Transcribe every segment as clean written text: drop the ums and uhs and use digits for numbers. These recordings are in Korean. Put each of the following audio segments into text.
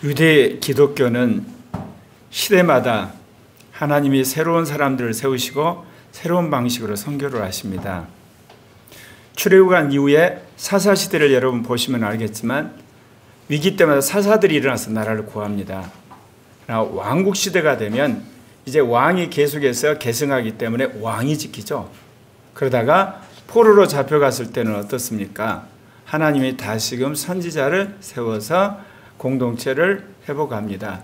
유대 기독교는 시대마다 하나님이 새로운 사람들을 세우시고 새로운 방식으로 선교를 하십니다. 출애굽한 이후에 사사시대를 여러분 보시면 알겠지만 위기 때마다 사사들이 일어나서 나라를 구합니다. 그러나 왕국시대가 되면 이제 왕이 계속해서 계승하기 때문에 왕이 지키죠. 그러다가 포로로 잡혀갔을 때는 어떻습니까? 하나님이 다시금 선지자를 세워서 공동체를 회복합니다.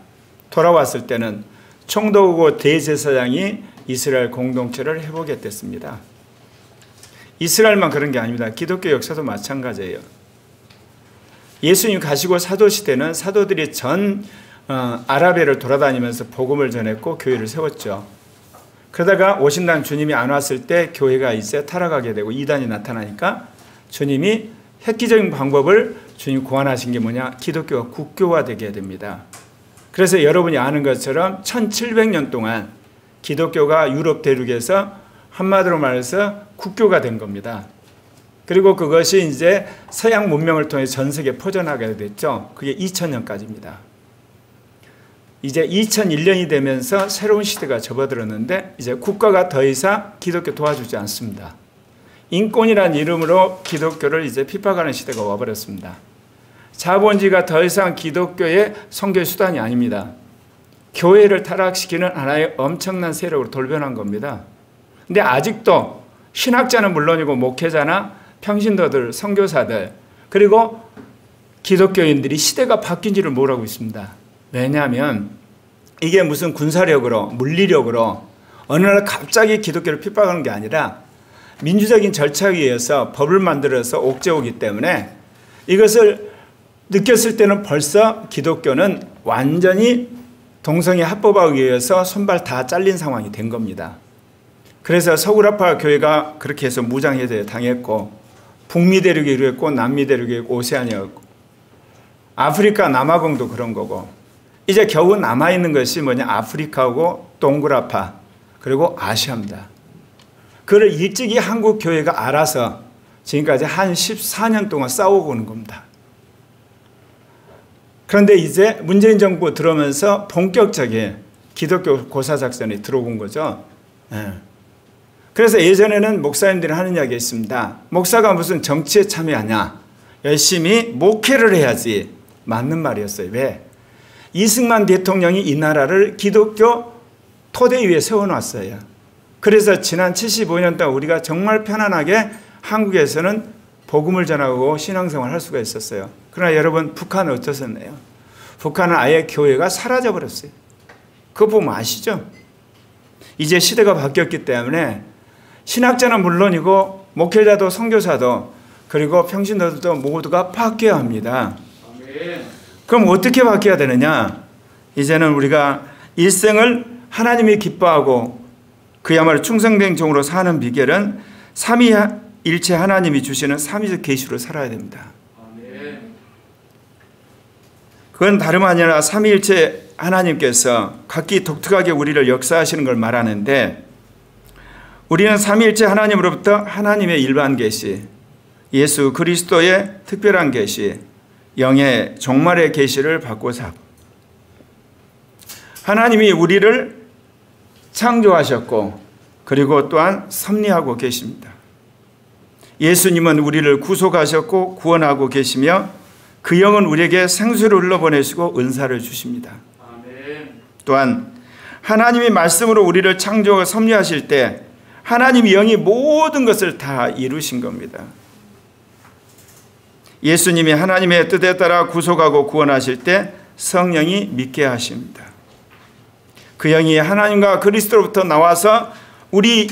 돌아왔을 때는 총독이고 대제사장이 이스라엘 공동체를 회복했댔습니다. 이스라엘만 그런 게 아닙니다. 기독교 역사도 마찬가지예요. 예수님 가시고 사도시대는 사도들이 전 아라비아를 돌아다니면서 복음을 전했고 교회를 세웠죠. 그러다가 오신다는 주님이 안 왔을 때 교회가 이제 타락하게 되고 이단이 나타나니까 주님이 획기적인 방법을 주님 고안하신 게 뭐냐? 기독교가 국교화되게 됩니다. 그래서 여러분이 아는 것처럼 1700년 동안 기독교가 유럽 대륙에서 한마디로 말해서 국교가 된 겁니다. 그리고 그것이 이제 서양 문명을 통해 전 세계에 퍼져나가게 됐죠. 그게 2000년까지입니다. 이제 2001년이 되면서 새로운 시대가 접어들었는데 이제 국가가 더 이상 기독교 도와주지 않습니다. 인권이라는 이름으로 기독교를 이제 핍박하는 시대가 와버렸습니다. 자본주의가 더 이상 기독교의 선교 수단이 아닙니다. 교회를 타락시키는 하나의 엄청난 세력으로 돌변한 겁니다. 근데 아직도 신학자는 물론이고 목회자나 평신도들, 선교사들 그리고 기독교인들이 시대가 바뀐지를 모르고 있습니다. 왜냐하면 이게 무슨 군사력으로 물리력으로 어느 날 갑자기 기독교를 핍박하는 게 아니라 민주적인 절차에 의해서 법을 만들어서 옥죄오기 때문에 이것을 느꼈을 때는 벌써 기독교는 완전히 동성애 합법화에 의해서 손발 다 잘린 상황이 된 겁니다. 그래서 서구라파 교회가 그렇게 해서 무장해제 당했고 북미 대륙에 이르렀고 남미 대륙에 오세아니아였고 아프리카 남아공도 그런 거고 이제 겨우 남아있는 것이 뭐냐? 아프리카하고 동그라파 그리고 아시아입니다. 그걸 일찍이 한국 교회가 알아서 지금까지 한 14년 동안 싸우고 오는 겁니다. 그런데 이제 문재인 정부 들어오면서 본격적인 기독교 고사작전이 들어온 거죠. 그래서 예전에는 목사님들이 하는 이야기가 있습니다. 목사가 무슨 정치에 참여하냐? 열심히 목회를 해야지. 맞는 말이었어요. 왜? 이승만 대통령이 이 나라를 기독교 토대 위에 세워놨어요. 그래서 지난 75년 동안 우리가 정말 편안하게 한국에서는 복음을 전하고 신앙생활을 할 수가 있었어요. 그러나 여러분 북한은 어떠셨나요? 북한은 아예 교회가 사라져버렸어요. 그거 보면 아시죠? 이제 시대가 바뀌었기 때문에 신학자는 물론이고 목회자도 선교사도 그리고 평신도들도 모두가 바뀌어야 합니다. 그럼 어떻게 바뀌어야 되느냐? 이제는 우리가 일생을 하나님이 기뻐하고 그야말로 충성된 종으로 사는 비결은 삼위일체 하나님이 주시는 삼위적 계시로 살아야 됩니다. 그건 다름 아니라 삼위일체 하나님께서 각기 독특하게 우리를 역사하시는 걸 말하는데 우리는 삼위일체 하나님으로부터 하나님의 일반 계시, 예수 그리스도의 특별한 계시, 영의 종말의 계시를 받고 살고 하나님이 우리를 창조하셨고 그리고 또한 섭리하고 계십니다. 예수님은 우리를 구속하셨고 구원하고 계시며 그 영은 우리에게 생수를 흘러보내시고 은사를 주십니다. 또한 하나님이 말씀으로 우리를 창조하고 섭리하실 때 하나님의 영이 모든 것을 다 이루신 겁니다. 예수님이 하나님의 뜻에 따라 구속하고 구원하실 때 성령이 믿게 하십니다. 그 영이 하나님과 그리스도로부터 나와서 우리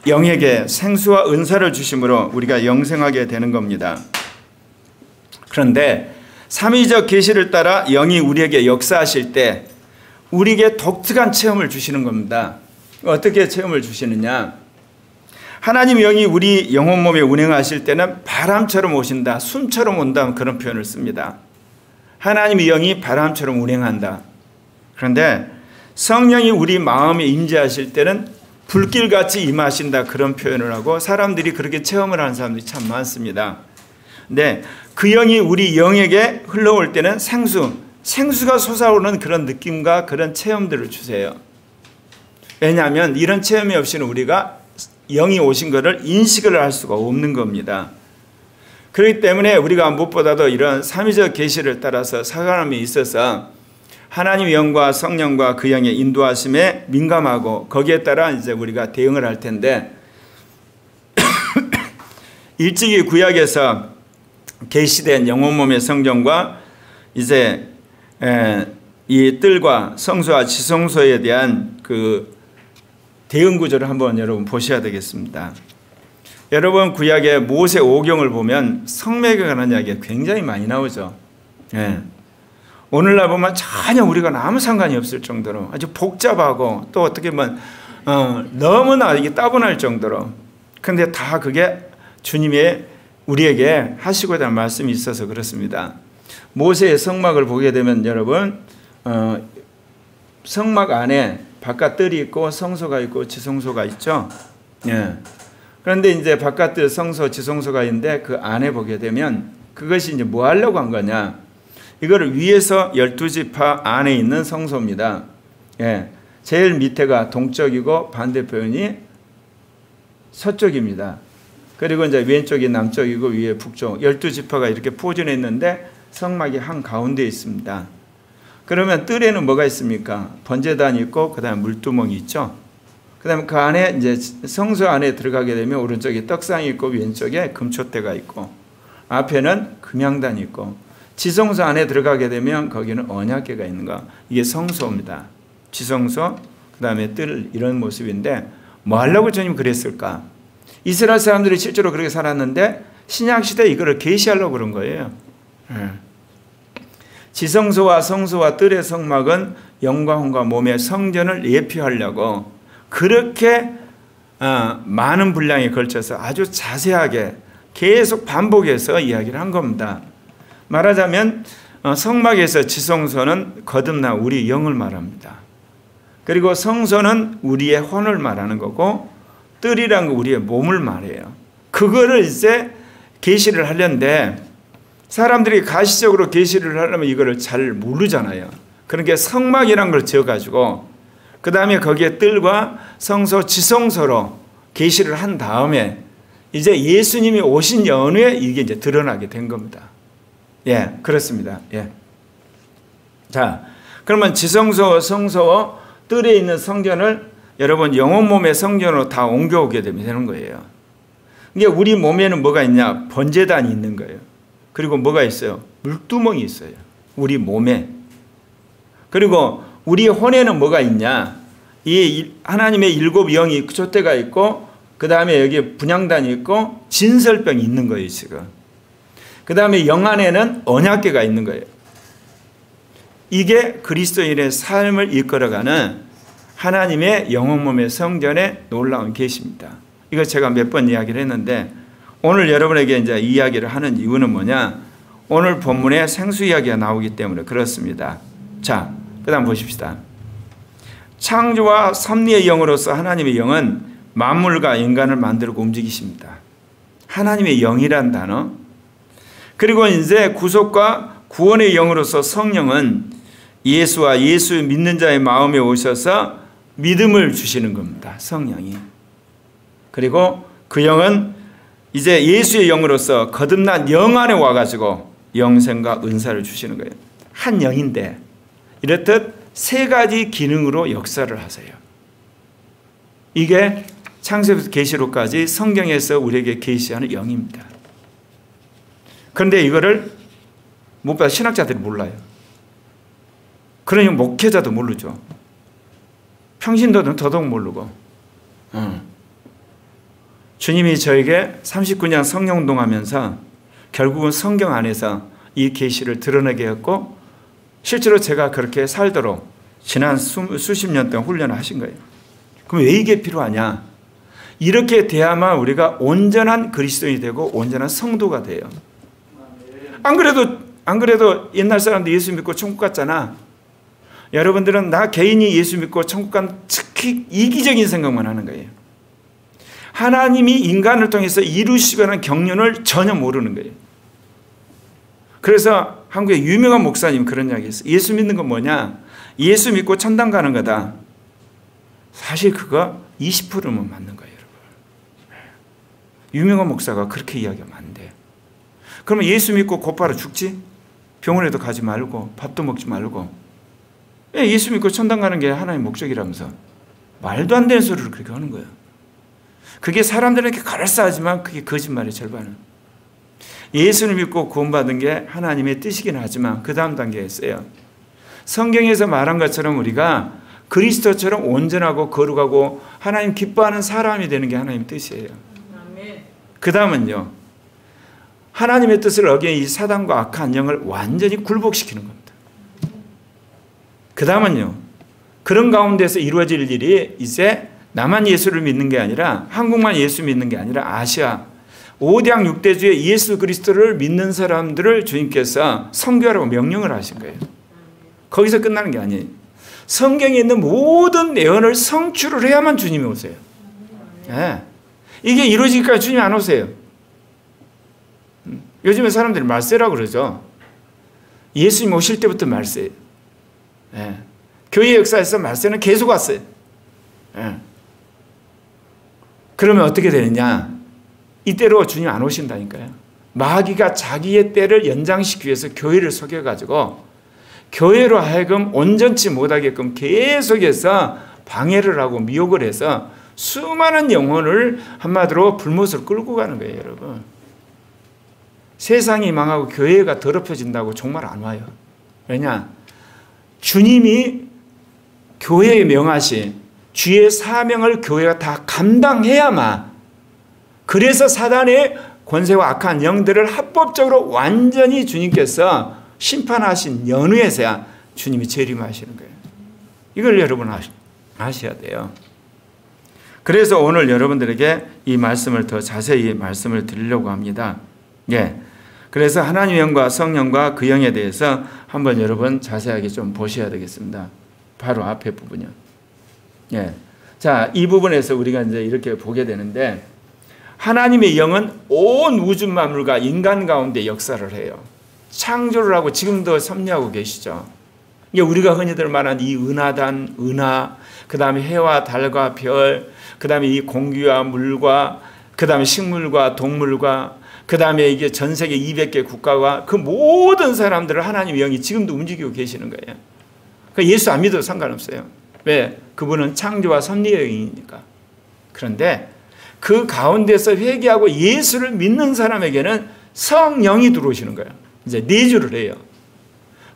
영에게 생수와 은사를 주심으로 우리가 영생하게 되는 겁니다. 그런데 삼위적 계시를 따라 영이 우리에게 역사하실 때 우리에게 독특한 체험을 주시는 겁니다. 어떻게 체험을 주시느냐? 하나님 영이 우리 영혼 몸에 운행하실 때는 바람처럼 오신다, 숨처럼 온다 그런 표현을 씁니다. 하나님의 영이 바람처럼 운행한다. 그런데 성령이 우리 마음에 임재하실 때는 불길같이 임하신다 그런 표현을 하고 사람들이 그렇게 체험을 하는 사람들이 참 많습니다. 근데 그 영이 우리 영에게 흘러올 때는 생수, 생수가 솟아오르는 그런 느낌과 그런 체험들을 주세요. 왜냐하면 이런 체험이 없이는 우리가 영이 오신 것을 인식을 할 수가 없는 겁니다. 그렇기 때문에 우리가 무엇보다도 이런 삼위적 계시를 따라서 살아감이 있어서 하나님의 영과 성령과 그 영의 인도하심에 민감하고 거기에 따라 이제 우리가 대응을 할 텐데 일찍이 구약에서 계시된 영혼 몸의 성전과 이제 이 뜰과 성소와 지성소에 대한 그 대응 구조를 한번 여러분 보셔야 되겠습니다. 여러분 구약의 모세 오경을 보면 성막에 관한 이야기가 굉장히 많이 나오죠. 오늘날 보면 전혀 우리가 아무 상관이 없을 정도로 아주 복잡하고 또 어떻게 보면 너무나 이게 따분할 정도로, 그런데 다 그게 주님의 우리에게 하시고자 하는 말씀이 있어서 그렇습니다. 모세의 성막을 보게 되면 여러분 성막 안에 바깥뜰이 있고 성소가 있고 지성소가 있죠. 그런데 이제 바깥뜰 성소 지성소가 있는데 그 안에 보게 되면 그것이 이제 뭐 하려고 한 거냐, 이거를 위에서 12지파 안에 있는 성소입니다. 제일 밑에가 동쪽이고 반대편이 서쪽입니다. 그리고 이제 왼쪽이 남쪽이고 위에 북쪽, 12지파가 이렇게 포진해 있는데 성막이 한가운데 있습니다. 그러면 뜰에는 뭐가 있습니까? 번제단이 있고 그 다음에 물두멍이 있죠. 그 다음에 그 안에 이제 성소 안에 들어가게 되면 오른쪽에 떡상이 있고 왼쪽에 금촛대가 있고 앞에는 금양단이 있고, 지성소 안에 들어가게 되면 거기는 언약궤가 있는 거, 이게 성소입니다. 지성소, 그 다음에 뜰, 이런 모습인데 뭐 하려고 주님 그랬을까? 이스라엘 사람들이 실제로 그렇게 살았는데 신약시대에 이거를 계시하려고 그런 거예요. 지성소와 성소와 뜰의 성막은 영과 혼과 몸의 성전을 예표하려고 그렇게 많은 분량에 걸쳐서 아주 자세하게 계속 반복해서 이야기를 한 겁니다. 말하자면 성막에서 지성소는 거듭난 우리 영을 말합니다. 그리고 성소는 우리의 혼을 말하는 거고 뜰이란 거 우리의 몸을 말해요. 그거를 이제 계시를 하려는데 사람들이 가시적으로 계시를 하려면 이거를 잘 모르잖아요. 그러니까 성막이란 걸 지어가지고 그 다음에 거기에 뜰과 성소, 지성소로 계시를 한 다음에 이제 예수님이 오신 연후에 이게 이제 드러나게 된 겁니다. 그렇습니다. 자, 그러면 지성소, 성소, 뜰에 있는 성전을 여러분 영혼 몸의 성전으로 다 옮겨오게 되는 거예요. 이게 우리 몸에는 뭐가 있냐? 번제단이 있는 거예요. 그리고 뭐가 있어요? 물두멍이 있어요. 우리 몸에. 그리고 우리 혼에는 뭐가 있냐? 이 하나님의 7 영이 촛대가 있고 그 다음에 여기 분향단이 있고 진설병이 있는 거예요 지금. 그 다음에 영 안에는 언약궤가 있는 거예요. 이게 그리스도인의 삶을 이끌어가는 하나님의 영혼 몸의 성전의 놀라운 계시입니다. 이거 제가 몇 번 이야기를 했는데 오늘 여러분에게 이제 이야기를 하는 이유는 뭐냐? 오늘 본문에 생수 이야기가 나오기 때문에 그렇습니다. 자, 그 다음 보십시다. 창조와 섭리의 영으로서 하나님의 영은 만물과 인간을 만들고 움직이십니다. 하나님의 영이란 단어. 그리고 이제 구속과 구원의 영으로서 성령은 예수와 예수 믿는 자의 마음에 오셔서 믿음을 주시는 겁니다. 성령이. 그리고 그 영은 이제 예수의 영으로서 거듭난 영 안에 와가지고 영생과 은사를 주시는 거예요. 한 영인데 이렇듯 3가지 기능으로 역사를 하세요. 이게 창세기부터 계시록까지 성경에서 우리에게 계시하는 영입니다. 그런데 이거를 무엇보다 신학자들이 몰라요. 그러니 목회자도 모르죠. 평신도는 더더욱 모르고. 주님이 저에게 39년 성령운동하면서 결국은 성경 안에서 이 계시를 드러내게 했고 실제로 제가 그렇게 살도록 지난 수십 년 동안 훈련을 하신 거예요. 그럼 왜 이게 필요하냐? 이렇게 돼야만 우리가 온전한 그리스도인이 되고 온전한 성도가 돼요. 안 그래도 옛날 사람들 예수 믿고 천국 갔잖아. 여러분들은 나 개인이 예수 믿고 천국 간 특히 이기적인 생각만 하는 거예요. 하나님이 인간을 통해서 이루시려는 경륜을 전혀 모르는 거예요. 그래서 한국의 유명한 목사님 그런 이야기 했어요. 예수 믿는 건 뭐냐? 예수 믿고 천당 가는 거다. 사실 그거 20%면 맞는 거예요, 여러분. 유명한 목사가 그렇게 이야기하면 안 돼. 그러면 예수 믿고 곧바로 죽지? 병원에도 가지 말고 밥도 먹지 말고. 예수 믿고 천당 가는 게 하나의 목적이라면서. 말도 안 되는 소리를 그렇게 하는 거예요. 그게 사람들에게 그럴싸하지만 그게 거짓말의 절반은. 예수를 믿고 구원받은 게 하나님의 뜻이긴 하지만 그 다음 단계에 있어요. 성경에서 말한 것처럼 우리가 그리스도처럼 온전하고 거룩하고 하나님 기뻐하는 사람이 되는 게 하나님의 뜻이에요. 그 다음은요. 하나님의 뜻을 어긴 이 사단과 악한 영을 완전히 굴복시키는 겁니다. 그 다음은요. 그런 가운데서 이루어질 일이 이제 나만 예수를 믿는 게 아니라 한국만 예수 믿는 게 아니라 아시아 5대양 6대주의 예수 그리스도를 믿는 사람들을 주님께서 선교하라고 명령을 하신 거예요. 거기서 끝나는 게 아니에요. 성경에 있는 모든 내용을 성취를 해야만 주님이 오세요. 네. 이게 이루어지기까지 주님이 안 오세요. 요즘에 사람들이 말세라고 그러죠. 예수님 오실 때부터 말세예요. 네. 교회 역사에서 말세는 계속 왔어요. 네. 그러면 어떻게 되느냐? 이때로 주님 안 오신다니까요. 마귀가 자기의 때를 연장시키기 위해서 교회를 속여가지고 교회로 하여금 온전치 못하게끔 계속해서 방해를 하고 미혹을 해서 수많은 영혼을 한마디로 불못으로 끌고 가는 거예요, 여러분. 세상이 망하고 교회가 더럽혀진다고 정말 안 와요. 왜냐? 주님이 교회에 명하신 주의 사명을 교회가 다 감당해야만, 그래서 사단의 권세와 악한 영들을 합법적으로 완전히 주님께서 심판하신 연후에서야 주님이 재림하시는 거예요. 이걸 여러분 아셔야 돼요. 그래서 오늘 여러분들에게 이 말씀을 더 자세히 말씀을 드리려고 합니다. 예. 그래서 하나님의 영과 성령과 그 영에 대해서 한번 여러분 자세하게 좀 보셔야 되겠습니다. 바로 앞에 부분이요. 예. 자, 이 부분에서 우리가 이제 이렇게 보게 되는데, 하나님의 영은 온 우주 만물과 인간 가운데 역사를 해요. 창조를 하고 지금도 섭리하고 계시죠. 이게 우리가 흔히들 말하는 이 은하단, 은하, 그 다음에 해와 달과 별, 그 다음에 이 공기와 물과, 그 다음에 식물과 동물과, 그 다음에 이게 전 세계 200개 국가와 그 모든 사람들을 하나님의 영이 지금도 움직이고 계시는 거예요. 그러니까 예수 안 믿어도 상관없어요. 왜? 그분은 창조와 섭리의 영이니까. 그런데 그 가운데서 회개하고 예수를 믿는 사람에게는 성령이 들어오시는 거예요. 이제 내주를 해요.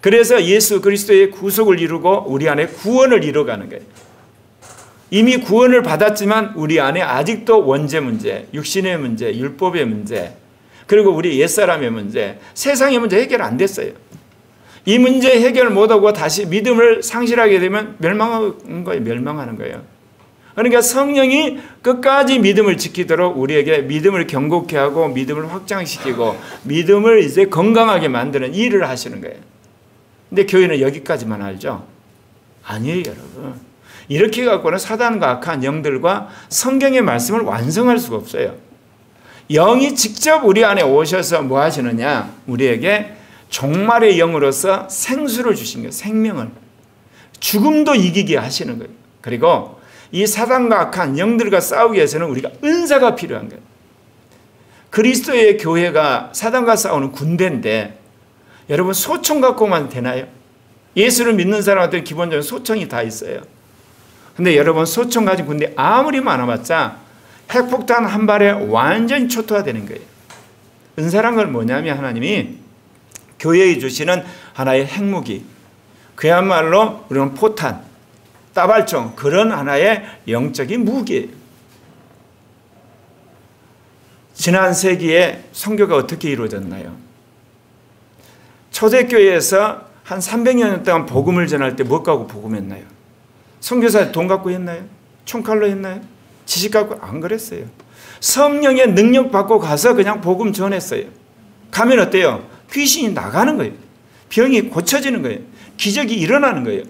그래서 예수 그리스도의 구속을 이루고 우리 안에 구원을 이루어가는 거예요. 이미 구원을 받았지만 우리 안에 아직도 원죄 문제, 육신의 문제, 율법의 문제, 그리고 우리 옛사람의 문제, 세상의 문제 해결 안 됐어요. 이 문제 해결 못하고 다시 믿음을 상실하게 되면 멸망하는 거예요. 멸망하는 거예요. 그러니까 성령이 끝까지 믿음을 지키도록 우리에게 믿음을 경고케 하고 믿음을 확장시키고 믿음을 이제 건강하게 만드는 일을 하시는 거예요. 근데 교회는 여기까지만 알죠? 아니에요, 여러분. 이렇게 갖고는 사단과 악한 영들과 성경의 말씀을 완성할 수가 없어요. 영이 직접 우리 안에 오셔서 뭐 하시느냐? 우리에게 종말의 영으로서 생수를 주신 거예요. 생명을. 죽음도 이기게 하시는 거예요. 그리고 이 사단과 악한 영들과 싸우기 위해서는 우리가 은사가 필요한 거예요. 그리스도의 교회가 사단과 싸우는 군대인데 여러분 소총 갖고만 되나요? 예수를 믿는 사람한테는 기본적으로 소총이 다 있어요. 근데 여러분 소총 가진 군대 아무리 많아봤자 핵폭탄 한 발에 완전히 초토화되는 거예요. 은사란 건 뭐냐면 하나님이 교회에 주시는 하나의 핵무기, 그야말로 우리는 포탄, 따발총, 그런 하나의 영적인 무기예요. 지난 세기에 선교가 어떻게 이루어졌나요? 초대교회에서 한 300년 동안 복음을 전할 때 뭐 갖고 복음했나요? 선교사 돈 갖고 했나요? 총칼로 했나요? 지식 갖고 안 그랬어요. 성령의 능력 받고 가서 그냥 복음 전했어요. 가면 어때요? 귀신이 나가는 거예요. 병이 고쳐지는 거예요. 기적이 일어나는 거예요.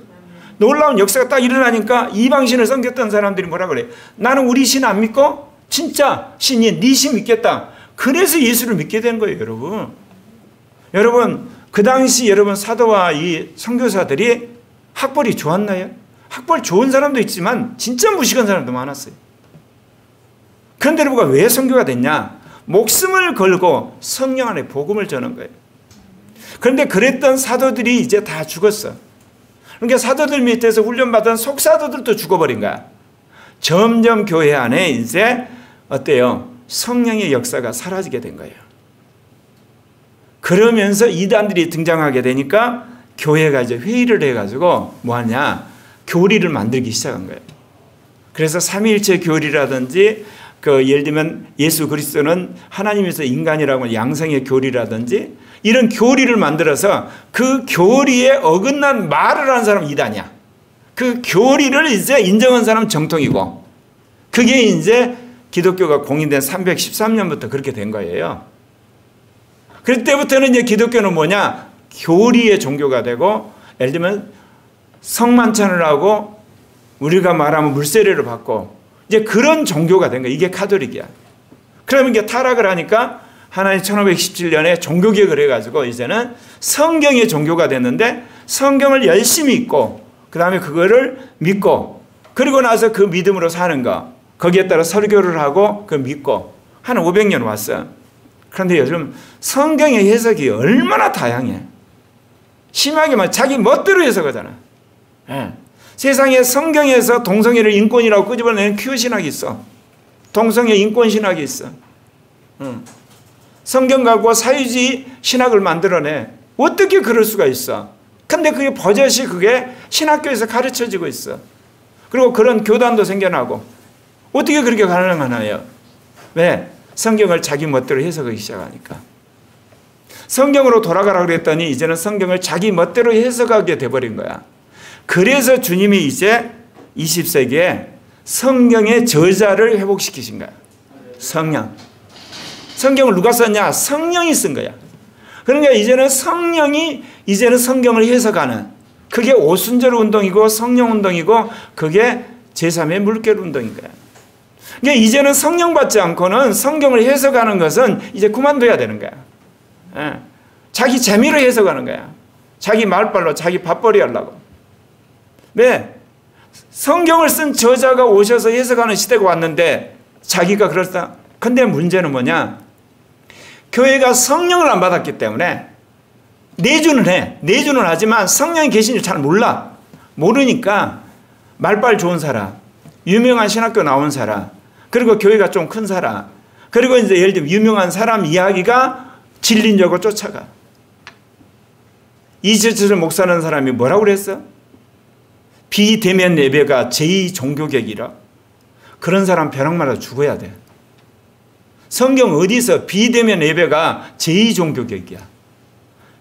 놀라운 역사가 딱 일어나니까 이방신을 섬겼던 사람들이 뭐라 그래요? 나는 우리 신 안 믿고 진짜 신이 네 신 믿겠다. 그래서 예수를 믿게 된 거예요, 여러분. 여러분 그 당시 여러분 사도와 이 선교사들이 학벌이 좋았나요? 학벌 좋은 사람도 있지만 진짜 무식한 사람도 많았어요. 그런데 누가 왜 선교가 됐냐? 목숨을 걸고 성령 안에 복음을 전한 거예요. 그런데 그랬던 사도들이 이제 다 죽었어. 그러니까 사도들 밑에서 훈련받은 속사도들도 죽어버린 거야. 점점 교회 안에 이제 어때요? 성령의 역사가 사라지게 된 거예요. 그러면서 이단들이 등장하게 되니까 교회가 이제 회의를 해가지고 뭐하냐? 교리를 만들기 시작한 거예요. 그래서 삼위일체 교리라든지 예를 들면 예수 그리스도는 하나님에서 인간이라고 양성의 교리라든지 이런 교리를 만들어서 그 교리에 어긋난 말을 하는 사람은 이단이야. 그 교리를 이제 인정한 사람은 정통이고 그게 이제 기독교가 공인된 313년부터 그렇게 된 거예요. 그때부터는 이제 기독교는 뭐냐? 교리의 종교가 되고 예를 들면 성만찬을 하고 우리가 말하면 물세례를 받고 이제 그런 종교가 된 거예요. 이게 카톨릭이야. 그러면 이게 타락을 하니까 하나님 1517년에 종교개혁을 해가지고 이제는 성경의 종교가 됐는데 성경을 열심히 읽고 그 다음에 그거를 믿고 그리고 나서 그 믿음으로 사는 거 거기에 따라 설교를 하고 그 믿고 한 500년 왔어요. 그런데 요즘 성경의 해석이 얼마나 다양해. 심하게 말 자기 멋대로 해석하잖아. 예. 세상에 성경에서 동성애를 인권이라고 끄집어내는 큐신학이 있어. 동성애 인권 신학이 있어. 성경 갖고 사회주의 신학을 만들어내. 어떻게 그럴 수가 있어? 근데 그게 버젓이 그게 신학교에서 가르쳐지고 있어. 그리고 그런 교단도 생겨나고. 어떻게 그렇게 가능하나요? 왜? 성경을 자기 멋대로 해석하기 시작하니까. 성경으로 돌아가라 그랬더니 이제는 성경을 자기 멋대로 해석하게 돼버린 거야. 그래서 주님이 이제 20세기에 성경의 저자를 회복시키신 거야. 성령. 성경을 누가 썼냐? 성령이 쓴 거야. 그러니까 이제는 성령이 이제는 성경을 해석하는 그게 오순절 운동이고 성령 운동이고 그게 제3의 물결 운동인 거야. 그러니까 이제는 성령 받지 않고는 성경을 해석하는 것은 이제 그만둬야 되는 거야. 예. 자기 재미로 해석하는 거야. 자기 말빨로 자기 밥벌이 하려고. 왜? 성경을 쓴 저자가 오셔서 해석하는 시대가 왔는데 자기가 그렇다. 근데 문제는 뭐냐? 교회가 성령을 안 받았기 때문에 내주는 해. 내주는 하지만 성령이 계신 줄 잘 몰라. 모르니까 말빨 좋은 사람, 유명한 신학교 나온 사람, 그리고 교회가 좀 큰 사람, 그리고 이제 예를 들면 유명한 사람 이야기가 진리적으로 쫓아가. 이철철 목사라는 사람이 뭐라고 그랬어? 비대면 예배가 제2종교개혁이라. 그런 사람 벼락마다 죽어야 돼. 성경 어디서 비대면 예배가 제2종교개혁이야.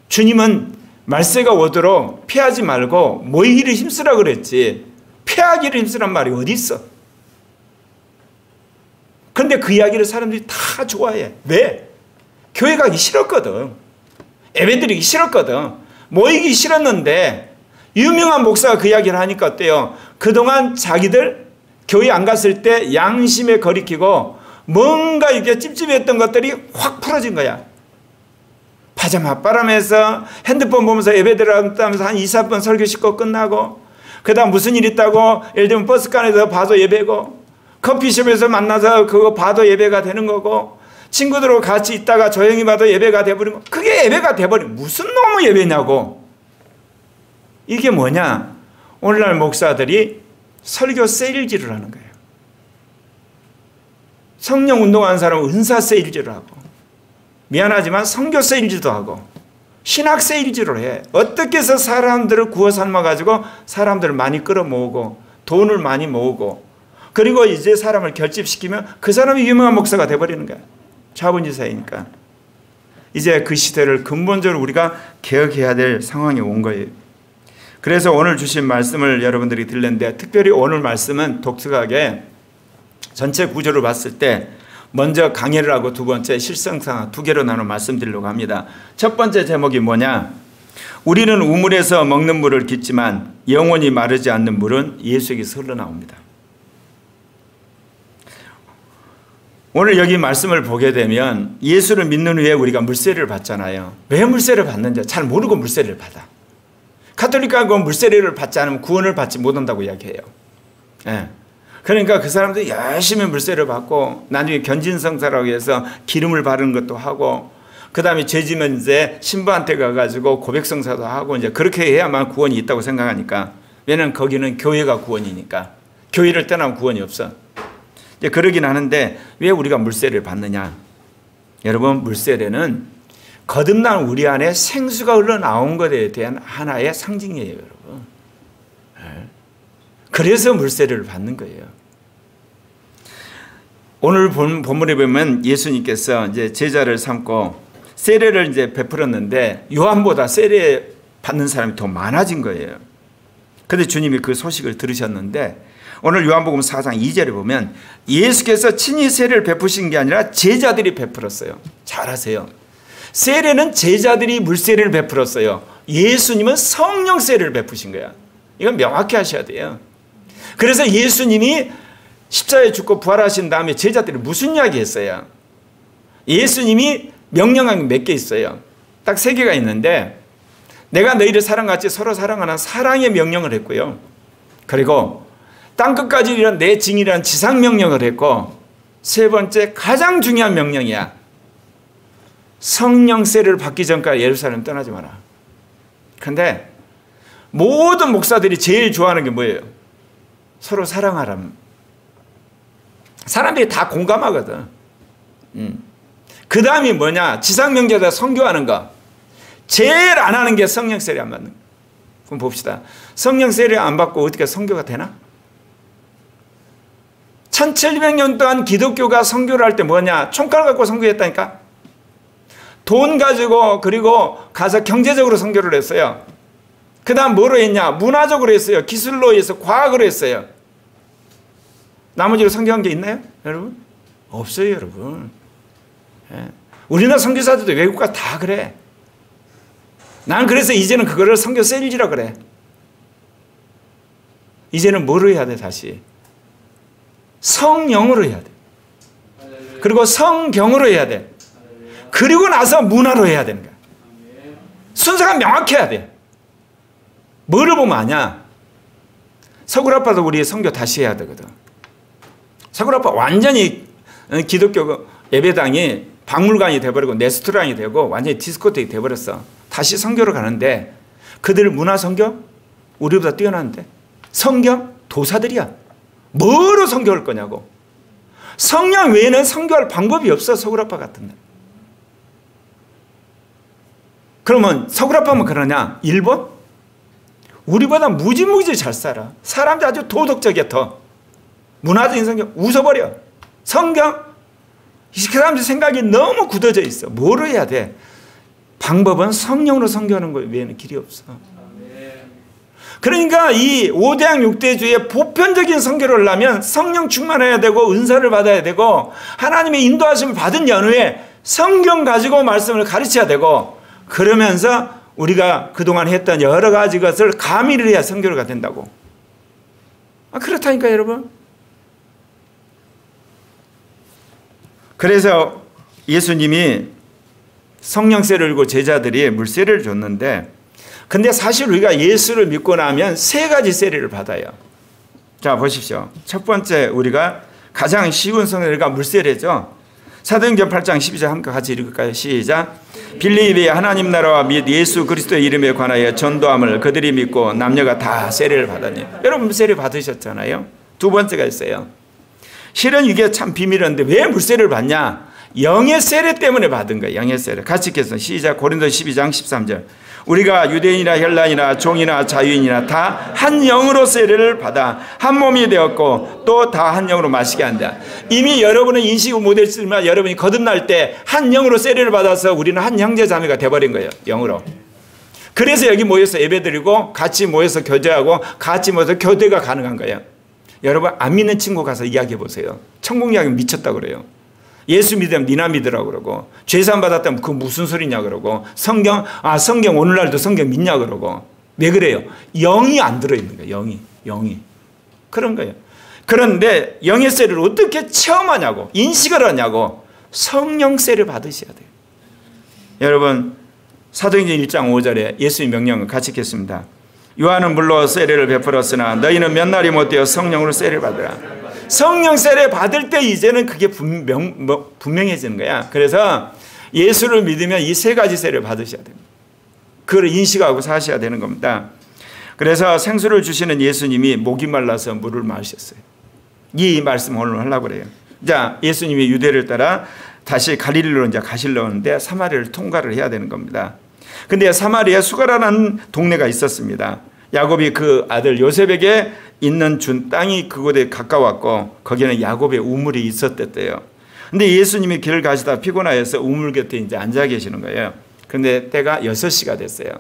주님은 말세가 오도록 피하지 말고 모이기를 힘쓰라 그랬지. 피하기를 힘쓰란 말이 어디 있어? 그런데 그 이야기를 사람들이 다 좋아해. 왜? 교회 가기 싫었거든. 예배드리기 싫었거든. 모이기 싫었는데 유명한 목사가 그 이야기를 하니까 어때요? 그동안 자기들 교회 안 갔을 때 양심에 거리끼고 뭔가 이렇게 찝찝했던 것들이 확 풀어진 거야. 파자마 바람에서 핸드폰 보면서 예배 들어가면서 한 2, 4번 설교 싣고 끝나고 그 다음 무슨 일 있다고 예를 들면 버스칸에서 봐도 예배고 커피숍에서 만나서 그거 봐도 예배가 되는 거고 친구들하고 같이 있다가 조용히 봐도 예배가 돼버리면 그게 예배가 돼버리면 무슨 놈의 예배냐고. 이게 뭐냐? 오늘날 목사들이 설교 세일즈를 하는 거예요. 성령 운동하는 사람은 은사 세일즈를 하고 미안하지만 선교 세일즈도 하고 신학 세일즈를 해. 어떻게 해서 사람들을 구워 삶아가지고 사람들을 많이 끌어모으고 돈을 많이 모으고 그리고 이제 사람을 결집시키면 그 사람이 유명한 목사가 돼버리는 거야. 자본주의사이니까. 이제 그 시대를 근본적으로 우리가 개혁해야 될 상황이 온 거예요. 그래서 오늘 주신 말씀을 여러분들이 들렸는데 특별히 오늘 말씀은 독특하게 전체 구조를 봤을 때 먼저 강해를 하고 두 번째 실성상 두 개로 나눠 말씀드리려고 합니다. 첫 번째 제목이 뭐냐? 우리는 우물에서 먹는 물을 깃지만 영원히 마르지 않는 물은 예수에게서 흘러나옵니다. 오늘 여기 말씀을 보게 되면 예수를 믿는 후에 우리가 물세례를 받잖아요. 왜 물세례를 받는지 잘 모르고 물세례를 받아. 가톨릭하고 물세례를 받지 않으면 구원을 받지 못한다고 이야기해요. 예. 그러니까 그 사람들이 열심히 물세례를 받고 나중에 견진성사라고 해서 기름을 바르는 것도 하고 그 다음에 죄지면 이제 신부한테 가가지고 고백성사도 하고 이제 그렇게 해야만 구원이 있다고 생각하니까. 왜냐면 거기는 교회가 구원이니까. 교회를 떠나면 구원이 없어. 이제 그러긴 하는데 왜 우리가 물세례를 받느냐? 여러분, 물세례는 거듭난 우리 안에 생수가 흘러나온 것에 대한 하나의 상징이에요, 여러분. 그래서 물세례를 받는 거예요. 오늘 본문에 보면 예수님께서 이제 제자를 삼고 세례를 이제 베풀었는데 요한보다 세례 받는 사람이 더 많아진 거예요. 그런데 주님이 그 소식을 들으셨는데 오늘 요한복음 4장 2절에 보면 예수께서 친히 세례를 베푸신 게 아니라 제자들이 베풀었어요. 잘하세요. 세례는 제자들이 물세례를 베풀었어요. 예수님은 성령 세례를 베푸신 거야. 이건 명확히 하셔야 돼요. 그래서 예수님이 십자가에 죽고 부활하신 다음에 제자들이 무슨 이야기 했어요? 예수님이 명령한 게 몇 개 있어요. 딱 3개가 있는데 내가 너희를 사랑같이 서로 사랑하는 사랑의 명령을 했고요. 그리고 땅끝까지 이런 내 증이라는 지상명령을 했고 세 번째 가장 중요한 명령이야. 성령 세례를 받기 전까지 예루살렘 떠나지 마라. 그런데 모든 목사들이 제일 좋아하는 게 뭐예요? 서로 사랑하라는. 사람들이 다 공감하거든. 그 다음이 뭐냐? 지상명제에다 선교하는 거. 제일 안 하는 게 성령 세례 안 받는 거. 그럼 봅시다. 성령 세례 안 받고 어떻게 선교가 되나? 1700년 동안 기독교가 선교를 할 때 뭐냐? 총칼 갖고 선교했다니까? 돈 가지고 그리고 가서 경제적으로 선교를 했어요. 그 다음 뭐로 했냐? 문화적으로 했어요. 기술로 해서 과학으로 했어요. 나머지로 선교한 게 있나요? 여러분? 없어요, 여러분. 예. 우리나라 선교사들도 외국 가서 다 그래. 난 그래서 이제는 그거를 선교 셀지라 그래. 이제는 뭐로 해야 돼, 다시? 성령으로 해야 돼. 그리고 성경으로 해야 돼. 그리고 나서 문화로 해야 되는 거야. 순서가 명확해야 돼. 뭐를 보면 아냐? 서구라파도 우리 선교 다시 해야 되거든. 서구라파 완전히 기독교 예배당이 박물관이 돼버리고 레스토랑이 되고 완전히 디스코텍이 돼버렸어. 다시 선교로 가는데 그들 문화 선교? 우리보다 뛰어나는데. 성경? 도사들이야. 뭐로 선교할 거냐고. 성령 외에는 선교할 방법이 없어. 서구라파 같은 데. 그러면 서구라파면 그러냐? 일본? 우리보다 무지무지 잘 살아. 사람들 아주 도덕적이야. 더 문화적인 성경 웃어버려. 성경? 이 사람들 생각이 너무 굳어져 있어. 뭐로 해야 돼? 방법은 성령으로 선교하는 것 외에는 길이 없어. 그러니까 이 5대양 6대주의 보편적인 선교를 하려면 성령 충만해야 되고 은사를 받아야 되고 하나님의 인도하심을 받은 연후에 성경 가지고 말씀을 가르쳐야 되고 그러면서 우리가 그동안 했던 여러 가지 것을 가미를 해야 선교가 된다고. 그렇다니까 여러분. 그래서 예수님이 성령세를 들고 제자들이 물세례를 줬는데 근데 사실 우리가 예수를 믿고 나면 3가지 세례를 받아요. 자 보십시오. 첫 번째 우리가 가장 쉬운 성례가 물세례죠. 사도행전 8장 12절 함께 같이 읽을까요? 시작. 빌립이 하나님 나라와 및 예수 그리스도의 이름에 관하여 전도함을 그들이 믿고 남녀가 다 세례를 받았니. 여러분 세례 받으셨잖아요. 두 번째가 있어요. 실은 이게 참 비밀인데 왜 물세례를 받냐? 영의 세례 때문에 받은 거예요. 영의 세례. 같이 읽겠습니다. 시작. 고린도서 12장 13절. 우리가 유대인이나 헬라인이나 종이나 자유인이나 다 한 영으로 세례를 받아 한 몸이 되었고 또 다 한 영으로 마시게 한다. 이미 여러분은 인식을 못했지만 여러분이 거듭날 때 한 영으로 세례를 받아서 우리는 한 형제 자매가 돼버린 거예요. 영으로. 그래서 여기 모여서 예배드리고 같이 모여서 교제하고 같이 모여서 교대가 가능한 거예요. 여러분 안 믿는 친구 가서 이야기해 보세요. 천국 이야기 미쳤다고 그래요. 예수 믿으면 니나 믿으라고 그러고 죄산 받았다면 그거 무슨 소리냐 그러고 성경 오늘날도 성경 믿냐 그러고 왜 그래요? 영이 안 들어있는 거예요. 영이 그런 거예요. 그런데 영의 세를 어떻게 체험하냐고, 인식을 하냐고, 성령세를 받으셔야 돼요. 여러분, 사도행전 1장 5절에 예수의 명령을 같이 읽겠습니다. 요한은 물로 세례를 베풀었으나 너희는 몇 날이 못되어 성령으로 세례를 받으라. 성령 세례 받을 때 이제는 그게 분명해지는 거야. 그래서 예수를 믿으면 이 세 가지 세례를 받으셔야 됩니다. 그걸 인식하고 사셔야 되는 겁니다. 그래서 생수를 주시는 예수님이 목이 말라서 물을 마셨어요. 이 말씀 오늘 하려고 그래요. 자, 예수님이 유대를 따라 다시 갈릴리로 이제 가시려고 하는데 사마리아를 통과를 해야 되는 겁니다. 근데 사마리아에 수가라는 동네가 있었습니다. 야곱이 그 아들 요셉에게 있는 준 땅이 그곳에 가까웠고 거기는 야곱의 우물이 있었댔대요. 근데 예수님이 길을 가시다 피곤하여서 우물 곁에 이제 앉아 계시는 거예요. 그런데 때가 6시가 됐어요.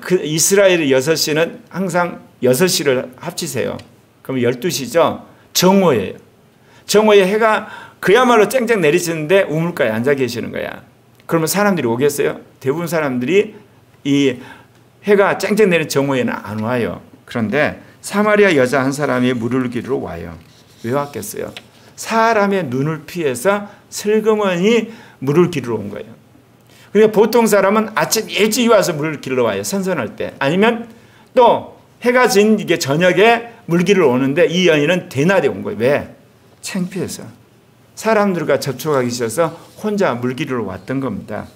그 이스라엘의 6시는 항상 6시를 합치세요. 그럼 12시죠. 정오예요. 정오에 해가 그야말로 쨍쨍 내리시는데 우물가에 앉아 계시는 거야. 그러면 사람들이 오겠어요? 대부분 사람들이 이 해가 쨍쨍 내린 정오에는 안 와요. 그런데 사마리아 여자 한 사람이 물을 기르러 와요. 왜 왔겠어요? 사람의 눈을 피해서 슬그머니 물을 기르러 온 거예요. 그러니까 보통 사람은 아침 일찍 와서 물을 기르러 와요. 선선할 때. 아니면 또 해가 진 이게 저녁에 물 기르러 오는데 이 여인은 대낮에 온 거예요. 왜? 창피해서. 사람들과 접촉하기 싫어서 혼자 물 기르러 왔던 겁니다.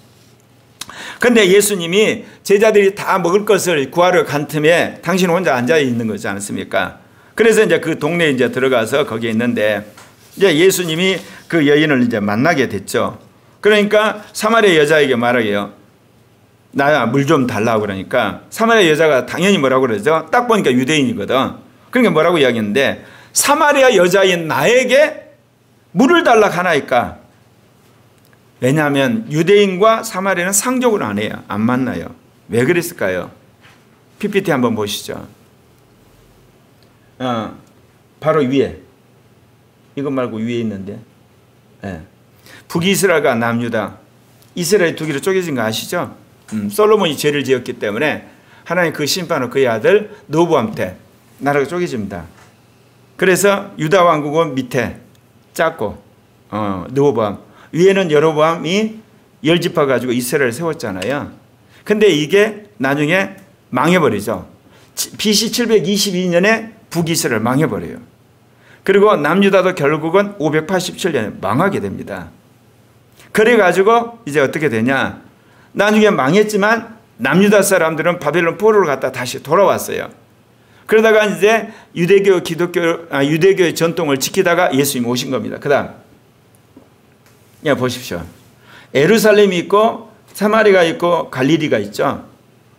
그런데 예수님이 제자들이 다 먹을 것을 구하러 간 틈에 당신 혼자 앉아 있는 거지 않습니까? 그래서 이제 그 동네에 이제 들어가서 거기에 있는데 이제 예수님이 그 여인을 이제 만나게 됐죠. 그러니까 사마리아 여자에게 말하게요. 나 물 좀 달라고 그러니까 사마리아 여자가 당연히 뭐라고 그러죠? 딱 보니까 유대인이거든. 그러니까 뭐라고 이야기했는데 사마리아 여자인 나에게 물을 달라 하나이까? 왜냐하면 유대인과 사마리아는 상적으로 안 해요. 안 만나요. 왜 그랬을까요? PPT 한번 보시죠. 바로 위에. 이것 말고 위에 있는데. 네. 북이스라엘과 남유다. 이스라엘이 두 개로 쪼개진 거 아시죠? 솔로몬이 죄를 지었기 때문에 하나님 그 심판으로 그의 아들 르호보암 때 나라가 쪼개집니다. 그래서 유다 왕국은 밑에 작고 르호보암 위에는 여로보암이 10지파 가지고 이스라엘을 세웠잖아요. 근데 이게 나중에 망해버리죠. BC 722년에 북이스라엘 망해버려요. 그리고 남유다도 결국은 587년에 망하게 됩니다. 그래가지고 이제 어떻게 되냐. 나중에 망했지만 남유다 사람들은 바벨론 포로로 갔다 다시 돌아왔어요. 그러다가 이제 유대교, 유대교의 전통을 지키다가 예수님이 오신 겁니다. 그 다음. 야, 보십시오. 예루살렘이 있고, 사마리아가 있고, 갈릴리가 있죠.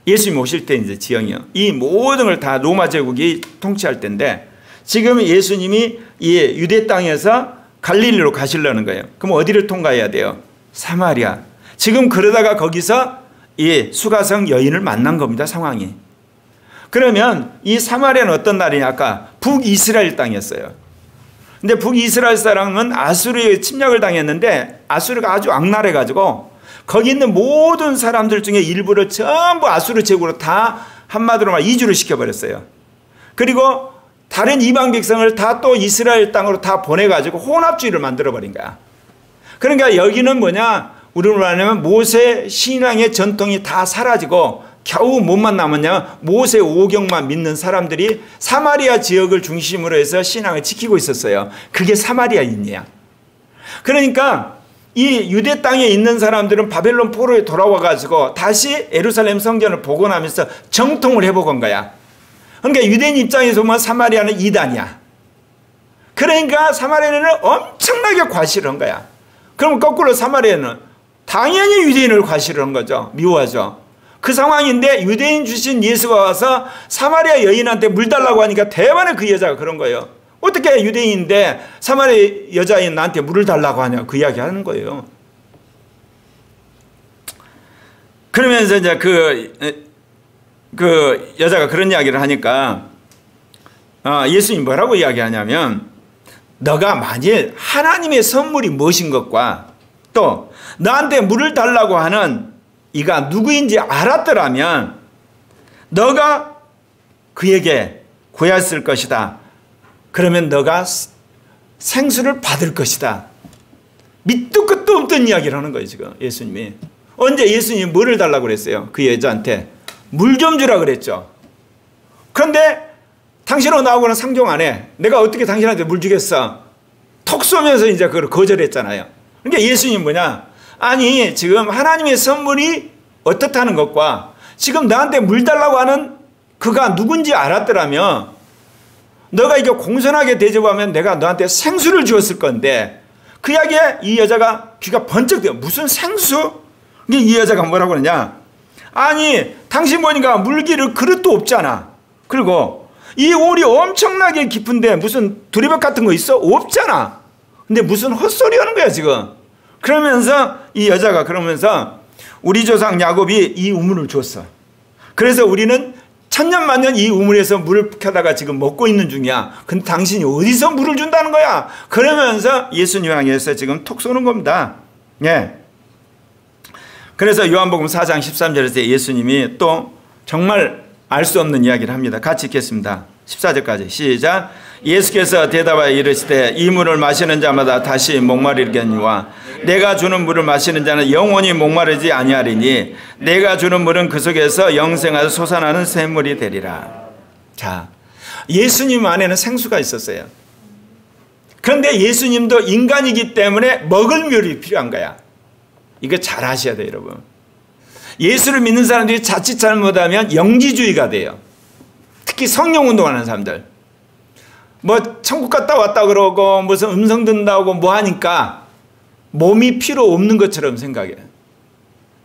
예수님이 오실 때 이제 지형이요. 이 모든 걸 다 로마 제국이 통치할 때인데, 지금 예수님이 이 유대 땅에서 갈릴리로 가시려는 거예요. 그럼 어디를 통과해야 돼요? 사마리아. 지금 그러다가 거기서 이 수가성 여인을 만난 겁니다. 상황이. 그러면 이 사마리아는 어떤 나라냐? 아까 북이스라엘 땅이었어요. 근데 북이스라엘 사람은 아수르의 침략을 당했는데 아수르가 아주 악랄해가지고 거기 있는 모든 사람들 중에 일부를 전부 아수르 제국으로 다 한마디로 말 이주를 시켜버렸어요. 그리고 다른 이방 백성을 다 또 이스라엘 땅으로 다 보내가지고 혼합주의를 만들어버린 거야. 그러니까 여기는 뭐냐? 우리로 말하면 모세 신앙의 전통이 다 사라지고 겨우 뭐만 남았냐? 모세 오경만 믿는 사람들이 사마리아 지역을 중심으로 해서 신앙을 지키고 있었어요. 그게 사마리아인이야. 그러니까 이 유대 땅에 있는 사람들은 바벨론 포로에 돌아와가지고 다시 예루살렘 성전을 복원하면서 정통을 해보건 거야. 그러니까 유대인 입장에서 보면 사마리아는 이단이야. 그러니까 사마리아는 엄청나게 과시를 한 거야. 그럼 거꾸로 사마리아는 당연히 유대인을 과시를 한 거죠. 미워하죠. 그 상황인데 유대인 주신 예수가 와서 사마리아 여인한테 물 달라고 하니까 대만에 그 여자가 그런 거예요. 어떻게 유대인인데 사마리아 여자인 나한테 물을 달라고 하냐. 그 이야기 하는 거예요. 그러면서 이제 그 여자가 그런 이야기를 하니까 예수님이 뭐라고 이야기하냐면 너가 만일 하나님의 선물이 무엇인 것과 또 나한테 물을 달라고 하는 이가 누구인지 알았더라면 너가 그에게 구했을 것이다. 그러면 너가 생수를 받을 것이다. 밑도 끝도 없던 이야기를 하는 거예요, 지금 예수님이. 언제 예수님이 뭐를 달라고 그랬어요? 그 여자한테 물 좀 주라 그랬죠. 그런데 당신하고 나하고는 상종 안 해. 내가 어떻게 당신한테 물 주겠어? 톡 쏘면서 이제 그걸 거절했잖아요. 그러니까 예수님 뭐냐? 아니, 지금 하나님의 선물이 어떻다는 것과 지금 나한테 물 달라고 하는 그가 누군지 알았더라면 너가 이게 공손하게 대접하면 내가 너한테 생수를 주었을 건데 그 이야기에 이 여자가 귀가 번쩍 뜨요. 무슨 생수? 이 여자가 뭐라고 그러냐? 아니, 당신 보니까 물기를 그릇도 없잖아. 그리고 이 오리 엄청나게 깊은데 무슨 두리벽 같은 거 있어? 없잖아. 근데 무슨 헛소리 하는 거야 지금. 그러면서 이 여자가 그러면서 우리 조상 야곱이 이 우물을 줬어. 그래서 우리는 천년만년 이 우물에서 물을 켜다가 지금 먹고 있는 중이야. 근데 당신이 어디서 물을 준다는 거야? 그러면서 예수님 향해서 지금 톡 쏘는 겁니다. 예. 그래서 요한복음 4장 13절에서 예수님이 또 정말 알 수 없는 이야기를 합니다. 같이 읽겠습니다. 14절까지 시작. 예수께서 대답하여 이르시되 이 물을 마시는 자마다 다시 목마르겠니와 내가 주는 물을 마시는 자는 영원히 목마르지 아니하리니 내가 주는 물은 그 속에서 영생하여 솟아나는 샘물이 되리라. 자, 예수님 안에는 생수가 있었어요. 그런데 예수님도 인간이기 때문에 먹을 물이 필요한 거야. 이거 잘 아셔야 돼요, 여러분. 예수를 믿는 사람들이 자칫 잘못하면 영지주의가 돼요. 특히 성령운동하는 사람들. 뭐 천국 갔다 왔다 그러고 무슨 음성 듣는다고 뭐 하니까 몸이 필요 없는 것처럼 생각해.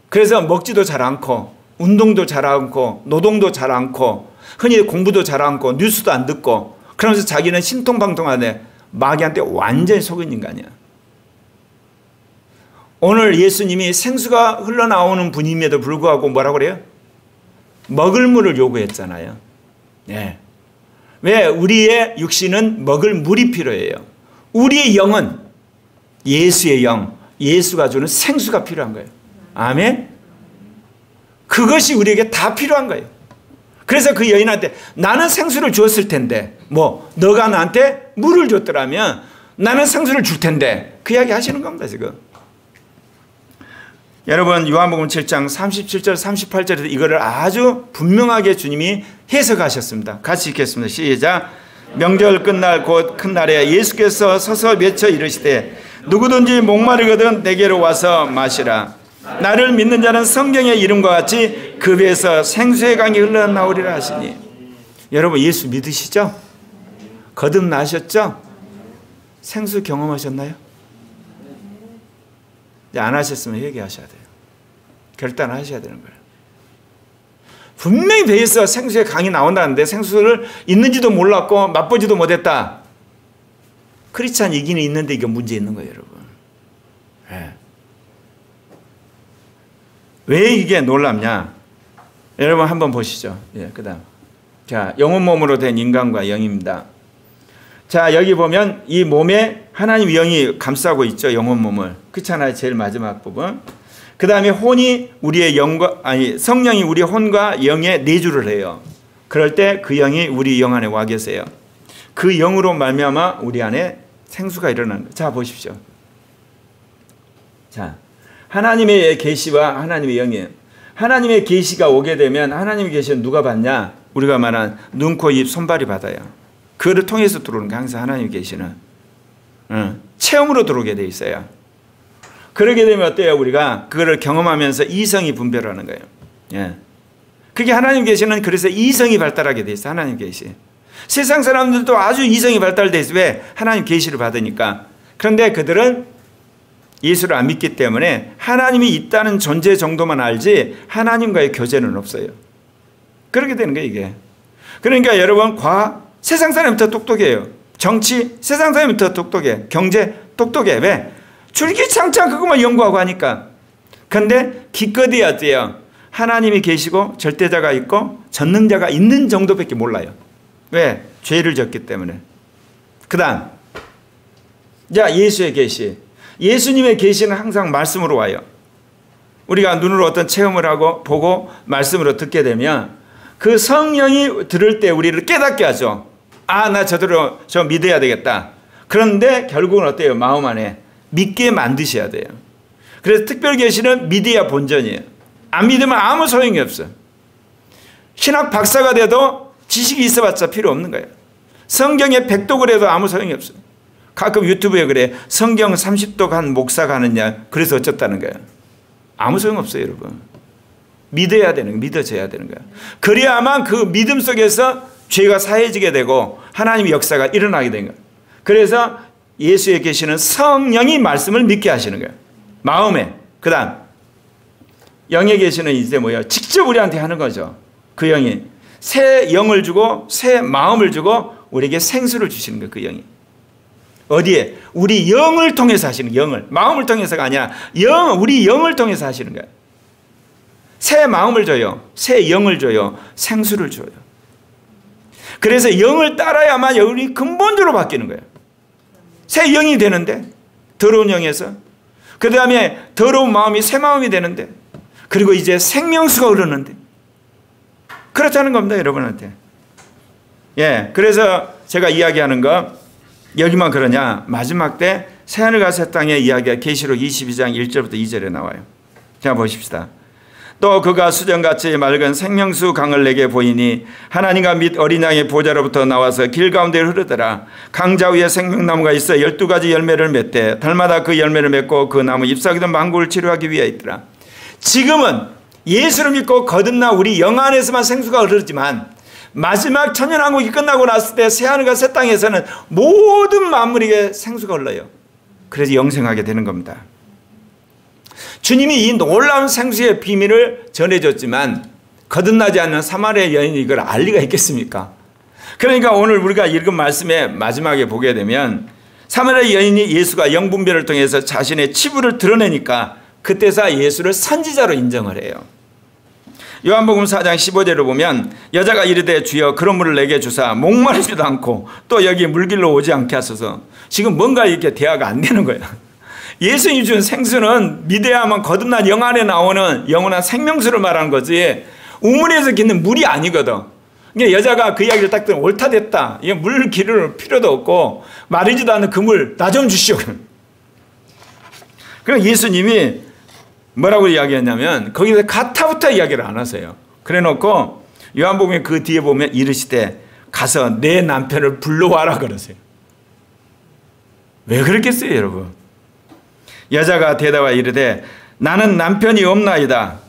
그래서 먹지도 잘 않고 운동도 잘 않고 노동도 잘 않고 흔히 공부도 잘 않고 뉴스도 안 듣고 그러면서 자기는 신통방통하네. 마귀한테 완전히 속은 인간이야. 오늘 예수님이 생수가 흘러나오는 분임에도 불구하고 뭐라고 그래요? 먹을 물을 요구했잖아요. 네. 왜? 우리의 육신은 먹을 물이 필요해요. 우리의 영은 예수의 영, 예수가 주는 생수가 필요한 거예요. 아멘? 그것이 우리에게 다 필요한 거예요. 그래서 그 여인한테 나는 생수를 주었을 텐데 뭐 너가 나한테 물을 줬더라면 나는 생수를 줄 텐데 그 이야기 하시는 겁니다 지금. 여러분 요한복음 7장 37절 38절에서 이거를 아주 분명하게 주님이 해석하셨습니다. 같이 읽겠습니다. 시작. 명절 끝날 곧 큰 날에 예수께서 서서 외쳐 이르시되 누구든지 목마르거든 내게로 와서 마시라. 나를 믿는 자는 성경의 이름과 같이 그 배에서 생수의 강이 흘러나오리라 하시니. 여러분 예수 믿으시죠? 거듭나셨죠? 생수 경험하셨나요? 안 하셨으면 회개하셔야 돼요. 결단하셔야 되는 거예요. 분명히 배에서 생수의 강이 나온다는데 생수를 있는지도 몰랐고 맛보지도 못했다. 크리스찬 이기는 있는데 이게 문제 있는 거예요, 여러분. 네. 왜 이게 놀랍냐? 여러분 한번 보시죠. 예, 그다음. 자, 영혼 몸으로 된 인간과 영입니다. 자, 여기 보면 이 몸에 하나님 영이 감싸고 있죠. 영혼 몸을. 그렇잖아요. 제일 마지막 부분. 그 다음에 혼이 우리의 영과, 성령이 우리 혼과 영에 내주를 해요. 그럴 때 그 영이 우리 영 안에 와 계세요. 그 영으로 말미암아 우리 안에 생수가 일어나는 거예요. 자, 보십시오. 자, 하나님의 계시와 하나님의 영이에요. 하나님의 계시가 오게 되면 하나님의 계시는 누가 받냐? 우리가 말한 눈, 코, 입, 손발이 받아요. 그를 통해서 들어오는 게 항상 하나님의 계시는 체험으로 들어오게 돼 있어요. 그러게 되면 어때요? 우리가 그거를 경험하면서 이성이 분별하는 거예요. 예. 그게 하나님 계시는 그래서 이성이 발달하게 돼 있어요. 하나님 계시. 세상 사람들도 아주 이성이 발달돼 있어요. 왜? 하나님 계시를 받으니까. 그런데 그들은 예수를 안 믿기 때문에 하나님이 있다는 존재 정도만 알지 하나님과의 교제는 없어요. 그렇게 되는 거예요, 이게. 그러니까 여러분 세상 사람이 더 똑똑해요. 정치, 세상 사람이 더 똑똑해. 경제, 똑똑해. 왜? 줄기창창 그것만 연구하고 하니까. 그런데 기껏해야 돼요. 하나님이 계시고 절대자가 있고 전능자가 있는 정도밖에 몰라요. 왜? 죄를 졌기 때문에. 그 다음. 자, 예수의 계시. 예수님의 계시는 항상 말씀으로 와요. 우리가 눈으로 어떤 체험을 하고 보고 말씀으로 듣게 되면 그 성령이 들을 때 우리를 깨닫게 하죠. 아, 나 저대로 저 믿어야 되겠다. 그런데 결국은 어때요? 마음 안에 믿게 만드셔야 돼요. 그래서 특별계시는 믿어야 본전이에요. 안 믿으면 아무 소용이 없어요. 신학 박사가 돼도 지식이 있어봤자 필요 없는 거예요. 성경에 100독을 해도 아무 소용이 없어요. 가끔 유튜브에 그래. 성경 30독 한 목사가 하느냐. 그래서 어쩌다는 거예요. 아무 소용 없어요, 여러분. 믿어야 되는 거예요. 믿어져야 되는 거예요. 그래야만 그 믿음 속에서 죄가 사해지게 되고 하나님의 역사가 일어나게 된 거예요. 그래서 예수에 계시는 성령이 말씀을 믿게 하시는 거예요. 마음에. 그 다음 영에 계시는 이제 뭐예요? 직접 우리한테 하는 거죠. 그 영이 새 영을 주고 새 마음을 주고 우리에게 생수를 주시는 거예요. 그 영이. 어디에? 우리 영을 통해서 하시는 거예요. 영을. 마음을 통해서가 아니라 우리 영을 통해서 하시는 거예요. 새 마음을 줘요. 새 영을 줘요. 생수를 줘요. 그래서 영을 따라야만 우리 근본적으로 바뀌는 거예요. 새 영이 되는데 더러운 영에서 그 다음에 더러운 마음이 새 마음이 되는데 그리고 이제 생명수가 흐르는데 그렇다는 겁니다. 여러분한테. 예, 그래서 제가 이야기하는 거 여기만 그러냐. 마지막 때 새하늘과 새 땅의 이야기가 계시록 22장 1절부터 2절에 나와요. 자, 보십시다. 또 그가 수정같이 맑은 생명수 강을 내게 보이니 하나님과 및 어린 양의 보좌로부터 나와서 길 가운데를 흐르더라. 강자 위에 생명나무가 있어 12가지 열매를 맺되 달마다 그 열매를 맺고 그 나무 잎사귀던 망국을 치료하기 위해 있더라. 지금은 예수를 믿고 거듭나 우리 영 안에서만 생수가 흐르지만 마지막 천년왕국이 끝나고 났을 때 새하늘과 새 땅에서는 모든 만물에게 생수가 흘러요. 그래서 영생하게 되는 겁니다. 주님이 이 놀라운 생수의 비밀을 전해줬지만 거듭나지 않는 사마리아 여인이 이걸 알 리가 있겠습니까? 그러니까 오늘 우리가 읽은 말씀의 마지막에 보게 되면 사마리아 여인이 예수가 영분별을 통해서 자신의 치부를 드러내니까 그때서 예수를 선지자로 인정을 해요. 요한복음 4장 15절을 보면 여자가 이르되 주여 그런 물을 내게 주사 목마르지도 않고 또 여기 물길로 오지 않게 하소서. 지금 뭔가 이렇게 대화가 안 되는 거예요. 예수님이 준 생수는 믿어야만 거듭난 영 안에 나오는 영원한 생명수를 말하는 거지 우물에서 기는 물이 아니거든. 그러니까 여자가 그 이야기를 딱 들으면 옳다 됐다. 이게 물 기를 필요도 없고 마르지도 않는 그 물 나 좀 주시오. 그러니까 예수님이 뭐라고 이야기했냐면 거기서 가타부터 이야기를 안 하세요. 그래 놓고 요한복음에 그 뒤에 보면 이르시되 가서 내 남편을 불러와라 그러세요. 왜 그랬겠어요, 여러분? 여자가 대답하여 이르되 나는 남편이 없나이다.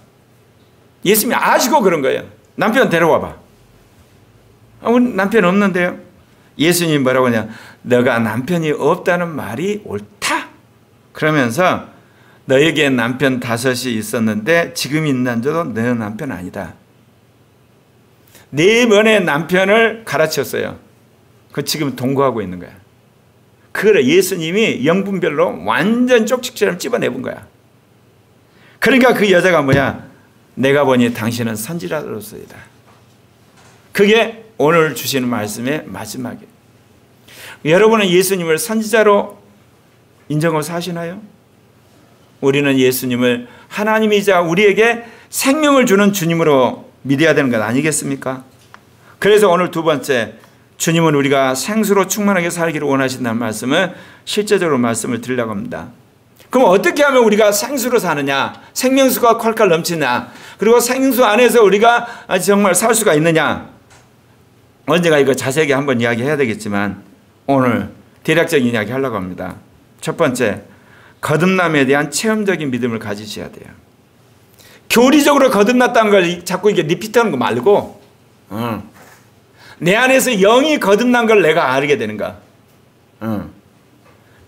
예수님이 아시고 그런 거예요. 남편 데려와봐. 우리 남편 없는데요. 예수님이 뭐라고 하냐. 너가 남편이 없다는 말이 옳다. 그러면서 너에게 남편 5이 있었는데 지금 있는 자도 너 남편 아니다. 4번의 남편을 갈아쳤어요. 그 지금 동거하고 있는 거야. 그래 예수님이 영분별로 완전 쪽집처럼 집어내본 거야. 그러니까 그 여자가 뭐야? 내가 보니 당신은 선지자로서이다. 그게 오늘 주시는 말씀의 마지막이에요. 여러분은 예수님을 선지자로 인정하고 사시나요? 우리는 예수님을 하나님이자 우리에게 생명을 주는 주님으로 믿어야 되는 것 아니겠습니까? 그래서 오늘 두 번째, 주님은 우리가 생수로 충만하게 살기를 원하신다는 말씀을 실제적으로 말씀을 드리려고 합니다. 그럼 어떻게 하면 우리가 생수로 사느냐? 생명수가 콸콸 넘치냐? 그리고 생수 안에서 우리가 정말 살 수가 있느냐? 언젠가 이거 자세하게 한번 이야기해야 되겠지만 오늘 대략적인 이야기 하려고 합니다. 첫 번째, 거듭남에 대한 체험적인 믿음을 가지셔야 돼요. 교리적으로 거듭났다는 걸 자꾸 이게 리피트하는 거 말고 내 안에서 영이 거듭난 걸 내가 알게 되는가.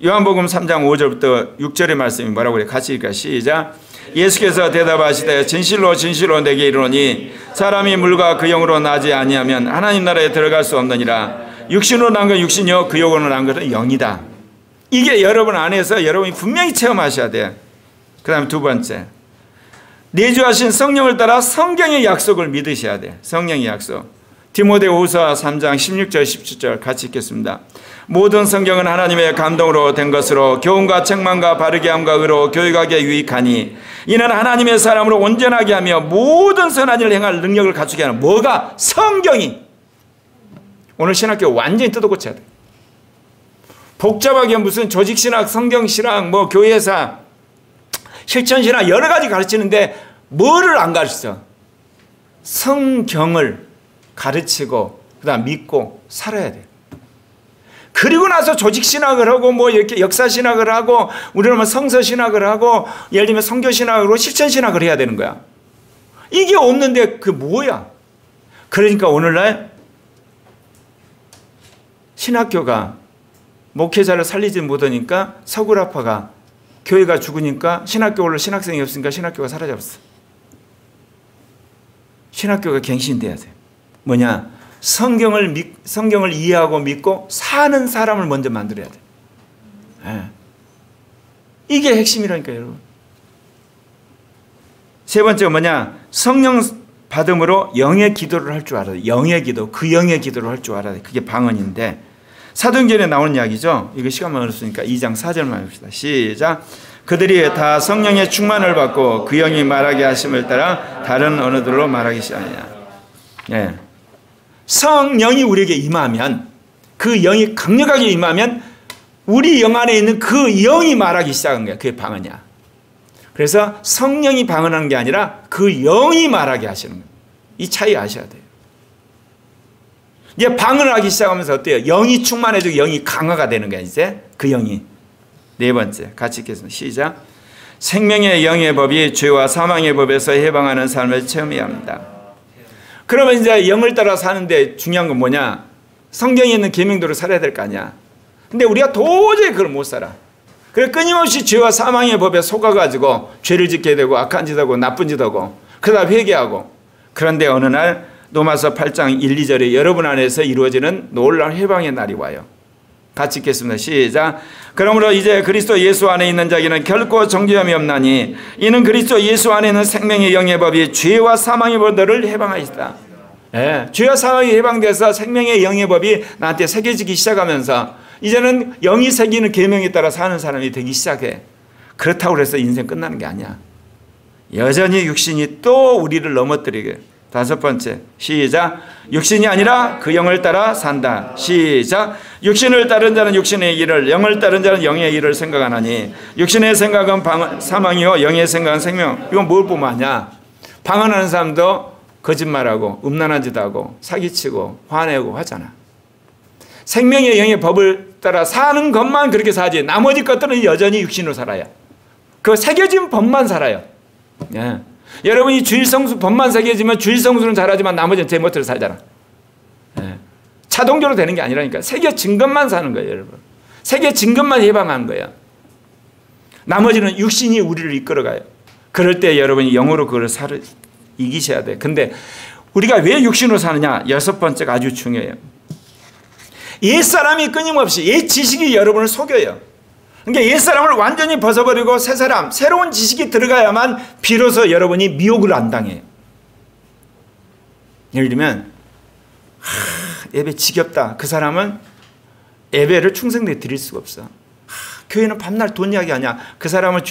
요한복음 3장 5절부터 6절의 말씀이 뭐라고 그래? 같이 읽을까? 시작. 예수께서 대답하시되 진실로 진실로 내게 이르노니 사람이 물과 그 영으로 나지 아니하면 하나님 나라에 들어갈 수 없느니라. 육신으로 난 건 육신이요 그 영으로 난 것은 영이다. 이게 여러분 안에서 여러분이 분명히 체험하셔야 돼요. 그 다음 두 번째, 내주하신 성령을 따라 성경의 약속을 믿으셔야 돼요. 성령의 약속. 디모데후서 3장 16절 17절 같이 읽겠습니다. 모든 성경은 하나님의 감동으로 된 것으로 교훈과 책망과 바르게 함과 의로 교육하기에 유익하니 이는 하나님의 사람으로 온전하게 하며 모든 선한 일을 행할 능력을 갖추게 하는 뭐가? 성경이 오늘 신학교 완전히 뜯어고쳐야 돼. 복잡하게 무슨 조직신학, 성경신학, 뭐 교회사, 실천신학 여러 가지 가르치는데 뭐를 안 가르쳐? 성경을 가르치고 그다음 믿고 살아야 돼. 그리고 나서 조직신학을 하고 뭐 이렇게 역사신학을 하고 우리는 뭐 성서신학을 하고 예를 들면 성교신학으로 실천신학을 해야 되는 거야. 이게 없는데 그 뭐야? 그러니까 오늘날 신학교가 목회자를 살리지 못하니까 서구라파가 교회가 죽으니까 신학교로 신학생이 없으니까 신학교가 사라져버렸어. 신학교가 갱신돼야 돼. 뭐냐? 성경을 이해하고 믿고 사는 사람을 먼저 만들어야 돼. 네. 이게 핵심이라니까요, 여러분. 세 번째가 뭐냐? 성령 받음으로 영의 기도를 할 줄 알아야 돼. 영의 기도, 그 영의 기도를 할 줄 알아야 돼. 그게 방언인데 사도행전에 나오는 이야기죠. 이거 시간만 어렵으니까 2장 4절만 봅시다. 시작. 그들이 다 성령의 충만을 받고 그 영이 말하게 하심을 따라 다른 언어들로 말하기 시작하냐. 예. 성령이 우리에게 임하면, 그 영이 강력하게 임하면 우리 영 안에 있는 그 영이 말하기 시작한 거야. 그게 방언이야. 그래서 성령이 방언하는 게 아니라 그 영이 말하게 하시는 거예요. 이 차이 아셔야 돼요. 이제 방언을 하기 시작하면서 어때요? 영이 충만해지고 영이 강화가 되는 거야. 이제 그 영이. 네 번째 같이 읽겠습니다. 시작. 생명의 영의 법이 죄와 사망의 법에서 해방하는 삶을 체험해야 합니다. 그러면 이제 영을 따라 사는데 중요한 건 뭐냐? 성경에 있는 계명대로 살아야 될 거 아니야. 근데 우리가 도저히 그걸 못 살아. 그래 끊임없이 죄와 사망의 법에 속아가지고 죄를 짓게 되고 악한 짓 하고 나쁜 짓 하고 그러다 회개하고. 그런데 어느 날 로마서 8장 1, 2절에 여러분 안에서 이루어지는 놀라운 해방의 날이 와요. 같이 읽겠습니다. 시작. 그러므로 이제 그리스도 예수 안에 있는 자에게는 결코 정죄함이 없나니 이는 그리스도 예수 안에 있는 생명의 영의 법이 죄와 사망의 법들을 해방하시다. 예, 죄와 사망이 해방돼서 생명의 영의 법이 나한테 새겨지기 시작하면서 이제는 영이 새기는 계명에 따라 사는 사람이 되기 시작해. 그렇다고 해서 인생 끝나는 게 아니야. 여전히 육신이 또 우리를 넘어뜨리게. 다섯 번째 시작. 육신이 아니라 그 영을 따라 산다. 시작. 육신을 따른 자는 육신의 일을, 영을 따른 자는 영의 일을 생각하나니 육신의 생각은 사망이요 영의 생각은 생명. 이건 뭘 보면 하냐? 방언하는 사람도 거짓말하고 음란한 짓 하고 사기치고 화내고 하잖아. 생명의 영의 법을 따라 사는 것만 그렇게 사지 나머지 것들은 여전히 육신으로 살아요. 그 새겨진 법만 살아요. 예. 여러분이 주일성수 법만 새겨지면 주일성수는 잘하지만 나머지는 제 멋대로 살잖아. 예. 자동적으로 되는 게 아니라니까. 새겨진 것만 사는 거예요, 여러분. 새겨진 것만 해방하는 거예요. 나머지는 육신이 우리를 이끌어가요. 그럴 때 여러분이 영으로 그걸 이기셔야 돼. 근데 우리가 왜 육신으로 사느냐? 여섯 번째가 아주 중요해요. 옛사람이 끊임없이 옛 지식이 여러분을 속여요. 그러니까 옛사람을 완전히 벗어버리고 새 사람, 새로운 지식이 들어가야만 비로소 여러분이 미혹을 안 당해요. 예를 들면 예배 지겹다. 그 사람은 예배를 충성되게 드릴 수가 없어. 교회는 밤낮 돈 이야기 하냐. 그 사람은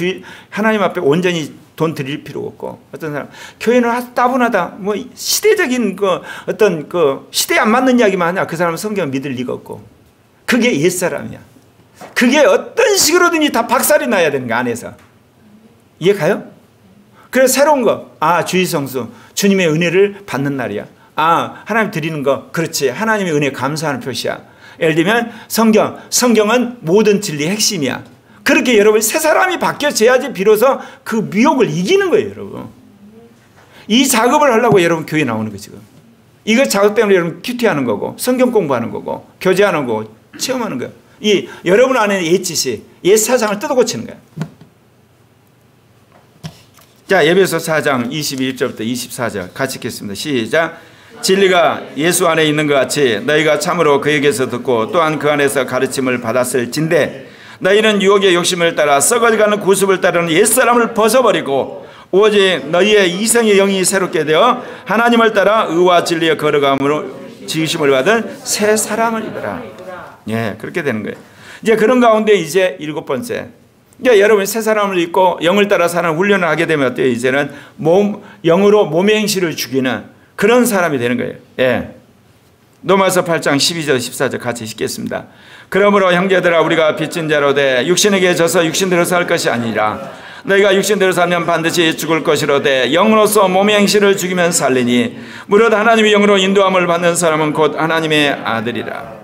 하나님 앞에 온전히 돈 드릴 필요가 없고. 어떤 사람 교회는 따분하다. 뭐 시대적인 어떤 시대에 안 맞는 이야기만 하냐. 그 사람은 성경을 믿을 리가 없고. 그게 옛사람이야. 그게 어떤 식으로든지 다 박살이 나야 되는 거 안에서. 이해 가요? 그래서 새로운 거. 아, 주의성수. 주님의 은혜를 받는 날이야. 아, 하나님 드리는 거. 그렇지. 하나님의 은혜 감사하는 표시야. 예를 들면 성경은 모든 진리의 핵심이야. 그렇게 여러분 새 사람이 바뀌어져야지 비로소 그 미혹을 이기는 거예요, 여러분. 이 작업을 하려고 여러분 교회 나오는 거 지금. 이거 작업 때문에 여러분 큐티하는 거고 성경 공부하는 거고 교제하는 거고 체험하는 거예요. 이 여러분 안에 옛 지식, 옛 사상을 뜯어고치는 거예요. 자, 에베소 4장 21절부터 24절 같이 읽겠습니다. 시작. 진리가 예수 안에 있는 것 같이 너희가 참으로 그에게서 듣고 또한 그 안에서 가르침을 받았을진대 너희는 유혹의 욕심을 따라 썩어가는 구습을 따르는 옛사람을 벗어버리고 오직 너희의 이성의 영이 새롭게 되어 하나님을 따라 의와 진리의 걸어감으로 지으심을 받은 새 사람을 입어라. 예, 그렇게 되는 거예요. 이제 그런 가운데 이제 일곱 번째. 이제 여러분이 새 사람을 입고 영을 따라 사는 훈련을 하게 되면 어때요? 이제는 영으로 몸의 행실을 죽이는 그런 사람이 되는 거예요. 예. 로마서 8장 12절 14절 같이 읽겠습니다. 그러므로 형제들아 우리가 빚진 자로 돼 육신에게 져서 육신대로 살 것이 아니라 너희가 육신대로 살면 반드시 죽을 것이로되 영으로서 몸의 행실을 죽이면 살리니 무릇 하나님의 영으로 인도함을 받는 사람은 곧 하나님의 아들이라.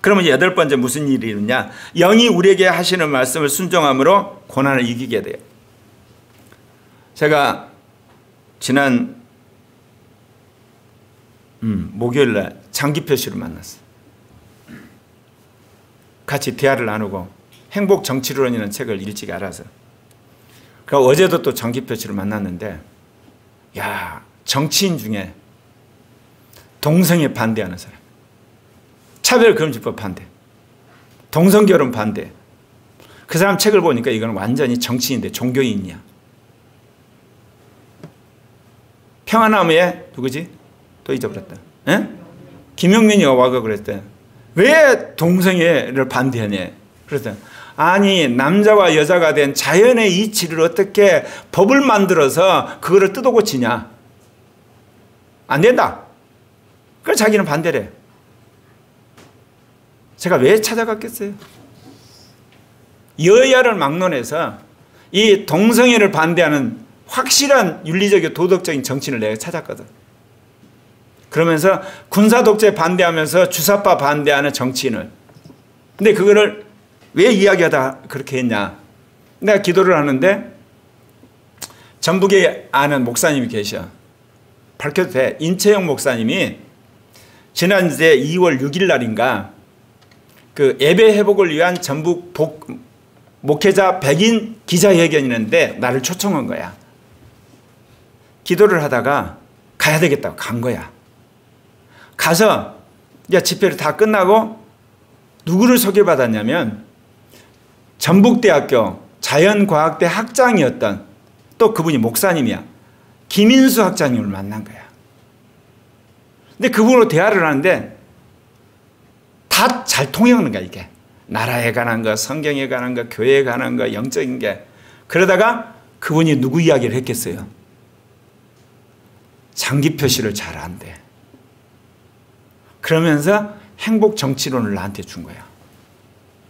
그러면 여덟 번째 무슨 일이 있느냐? 영이 우리에게 하시는 말씀을 순종함으로 고난을 이기게 돼요. 제가 지난 목요일날 장기표 씨를 만났어요. 같이 대화를 나누고 행복정치론이라는 책을 일찍 알아서. 그리고 어제도 또 장기표 씨를 만났는데, 야, 정치인 중에 동성애 반대하는 사람, 차별금지법 반대, 동성결혼 반대. 그 사람 책을 보니까 이건 완전히 정치인인데 종교인이야. 평화나무에 누구지? 또 잊어버렸다. 에? 김영민이 와가 그랬대. 왜 동성애를 반대하냐? 그랬더니 아니 남자와 여자가 된 자연의 이치를 어떻게 법을 만들어서 그거를 뜯어 고치냐? 안 된다. 그래서 자기는 반대래. 제가 왜 찾아갔겠어요? 여야를 막론해서 이 동성애를 반대하는 확실한 윤리적이고 도덕적인 정치인을 내가 찾았거든. 그러면서 군사 독재 반대하면서 주사파 반대하는 정치인을. 근데 그거를 왜 이야기하다 그렇게 했냐? 내가 기도를 하는데 전북에 아는 목사님이 계셔. 밝혀도 돼. 인채영 목사님이 지난 이제 2월 6일 날인가 그 예배 회복을 위한 전북 목회자 100인 기자회견이 있는데 나를 초청한 거야. 기도를 하다가 가야 되겠다고 간 거야. 가서 이제 집회를 다 끝나고 누구를 소개받았냐면 전북대학교 자연과학대 학장이었던 또 그분이 목사님이야. 김인수 학장님을 만난 거야. 근데 그분으로 대화를 하는데 다 잘 통하는 거야 이게. 나라에 관한 거, 성경에 관한 거, 교회에 관한 거, 영적인 게. 그러다가 그분이 누구 이야기를 했겠어요? 장기표 씨를 잘 안대. 그러면서 행복 정치론을 나한테 준 거야.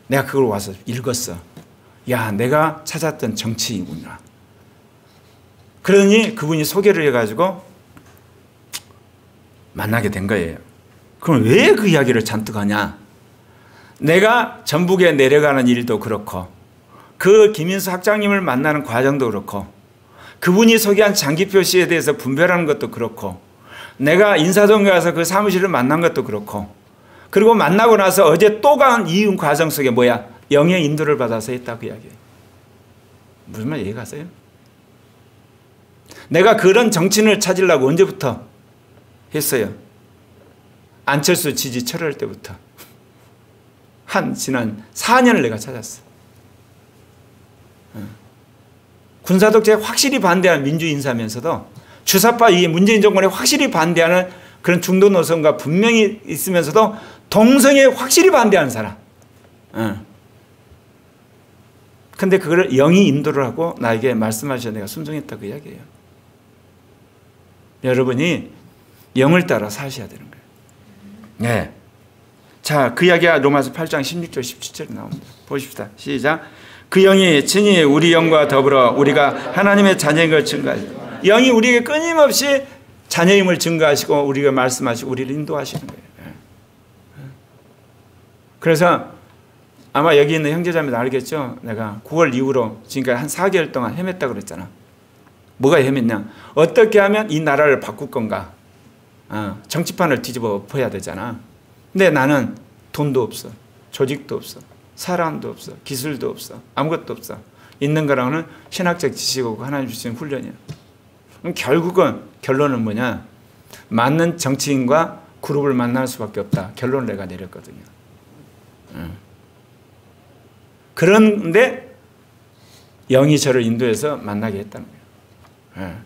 내가 그걸 와서 읽었어. 야, 내가 찾았던 정치인이구나. 그러니 그분이 소개를 해가지고 만나게 된 거예요. 그럼 왜 그 이야기를 잔뜩 하냐? 내가 전북에 내려가는 일도 그렇고 그 김인수 학장님을 만나는 과정도 그렇고 그분이 소개한 장기표 씨에 대해서 분별하는 것도 그렇고 내가 인사동에 가서 그 사무실을 만난 것도 그렇고 그리고 만나고 나서 어제 또 간 이윤 과정 속에 뭐야? 영의 인도를 받아서 했다 그 이야기예요. 무슨 말 이해가세요? 내가 그런 정치인을 찾으려고 언제부터 했어요? 안철수 지지 철회할 때부터. 지난 4년을 내가 찾았어. 군사독재에 확실히 반대하는 민주인사면서도 주사파 이 문재인 정권에 확실히 반대하는 그런 중도 노선과 분명히 있으면서도 동성애에 확실히 반대하는 사람. 근데 그걸 영이 인도를 하고 나에게 말씀하셔서 내가 순종했다 그 이야기예요. 여러분이 영을 따라 사셔야 되는 거예요. 네. 자, 그 이야기가 로마서 8장 16절 17절에 나옵니다. 보십시다. 시작. 그 영이 친히 우리 영과 더불어 우리가 하나님의 자녀인 걸 증거하시고 영이 우리에게 끊임없이 자녀임을 증거하시고 우리가 말씀하시고 우리를 인도하시는 거예요. 그래서 아마 여기 있는 형제자매도 알겠죠? 내가 9월 이후로 지금까지 한 4개월 동안 헤맸다고 그랬잖아. 뭐가 헤맸냐? 어떻게 하면 이 나라를 바꿀 건가? 정치판을 뒤집어 엎어야 되잖아. 근데 나는 돈도 없어. 조직도 없어. 사람도 없어. 기술도 없어. 아무것도 없어. 있는 거랑은 신학적 지식이고 하나님 주신 훈련이야. 그럼 결국은 결론은 뭐냐? 맞는 정치인과 그룹을 만날 수밖에 없다. 결론을 내가 내렸거든요. 그런데 영이 저를 인도해서 만나게 했다는 거예요.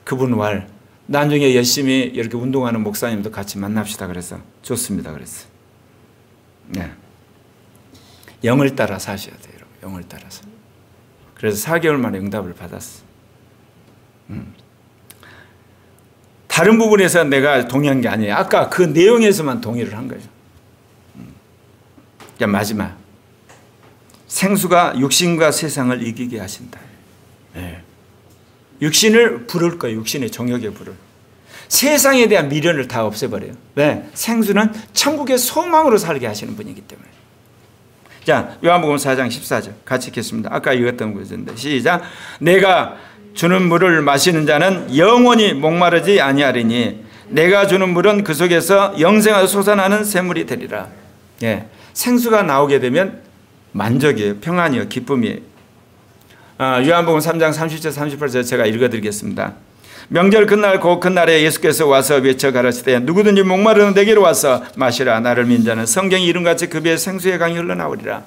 그분 말 나중에 열심히 이렇게 운동하는 목사님도 같이 만납시다 그래서 좋습니다 그랬어요. 네. 영을 따라 사셔야 돼요. 영을 따라서. 그래서 4개월 만에 응답을 받았어요. 다른 부분에서 내가 동의한 게 아니에요. 아까 그 내용에서만 동의를 한 거예요. 자, 마지막. 생수가 육신과 세상을 이기게 하신다. 네. 육신을 부를 거예요. 육신의 정욕의 불을. 세상에 대한 미련을 다 없애버려요. 왜? 생수는 천국의 소망으로 살게 하시는 분이기 때문에. 자, 요한복음 4장 14절 같이 읽겠습니다. 아까 읽었던 것인데 시작. 내가 주는 물을 마시는 자는 영원히 목마르지 아니하리니 내가 주는 물은 그 속에서 영생하여 솟아나는 샘물이 되리라. 예, 생수가 나오게 되면 만족이에요. 평안이에요. 기쁨이에요. 요한복음 3장 30절 38절 제가 읽어드리겠습니다. 명절 그날 곧 그날에 예수께서 와서 외쳐 가라사대 누구든지 목마르는 내게로 와서 마시라. 나를 믿는 자는 성경이 이름같이 그 배에 생수의 강이 흘러나오리라.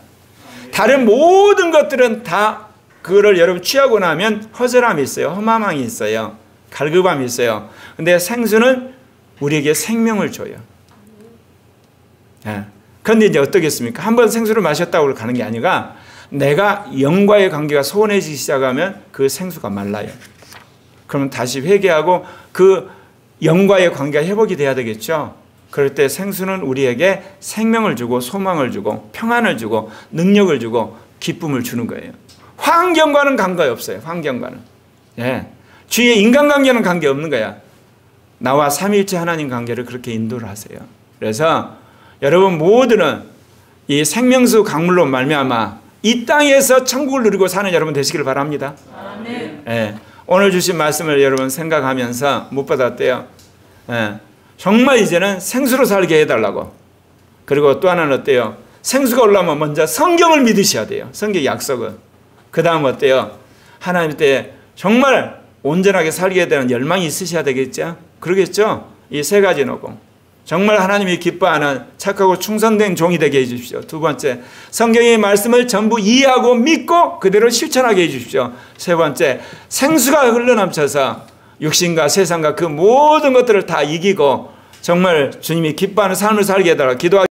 다른 모든 것들은 다 그거를 여러분 취하고 나면 허전함이 있어요. 험함이 있어요. 갈급함이 있어요. 근데 생수는 우리에게 생명을 줘요. 그런데 이제 어떻겠습니까? 한번 생수를 마셨다고 가는 게 아니라 내가 영과의 관계가 소원해지기 시작하면 그 생수가 말라요. 그러면 다시 회개하고 그 영과의 관계가 회복이 돼야 되겠죠. 그럴 때 생수는 우리에게 생명을 주고 소망을 주고 평안을 주고 능력을 주고 기쁨을 주는 거예요. 환경과는 관계 없어요. 환경과는. 예. 주위의 인간관계는 관계 없는 거야. 나와 삼위일체 하나님 관계를 그렇게 인도를 하세요. 그래서 여러분 모두는 이 생명수 강물로 말미암아 이 땅에서 천국을 누리고 사는 여러분 되시기를 바랍니다. 아멘. 예. 오늘 주신 말씀을 여러분 생각하면서 못 받았대요. 예. 정말 이제는 생수로 살게 해달라고. 그리고 또 하나는 어때요? 생수가 올라오면 먼저 성경을 믿으셔야 돼요. 성경 약속은. 그 다음 어때요? 하나님 때 정말 온전하게 살게 되는 열망이 있으셔야 되겠죠? 그러겠죠? 이 세 가지 놓고. 정말 하나님이 기뻐하는 착하고 충성된 종이 되게 해주십시오. 두 번째, 성경의 말씀을 전부 이해하고 믿고 그대로 실천하게 해주십시오. 세 번째, 생수가 흘러넘쳐서 육신과 세상과 그 모든 것들을 다 이기고 정말 주님이 기뻐하는 삶을 살게 해달라 기도하겠습니다.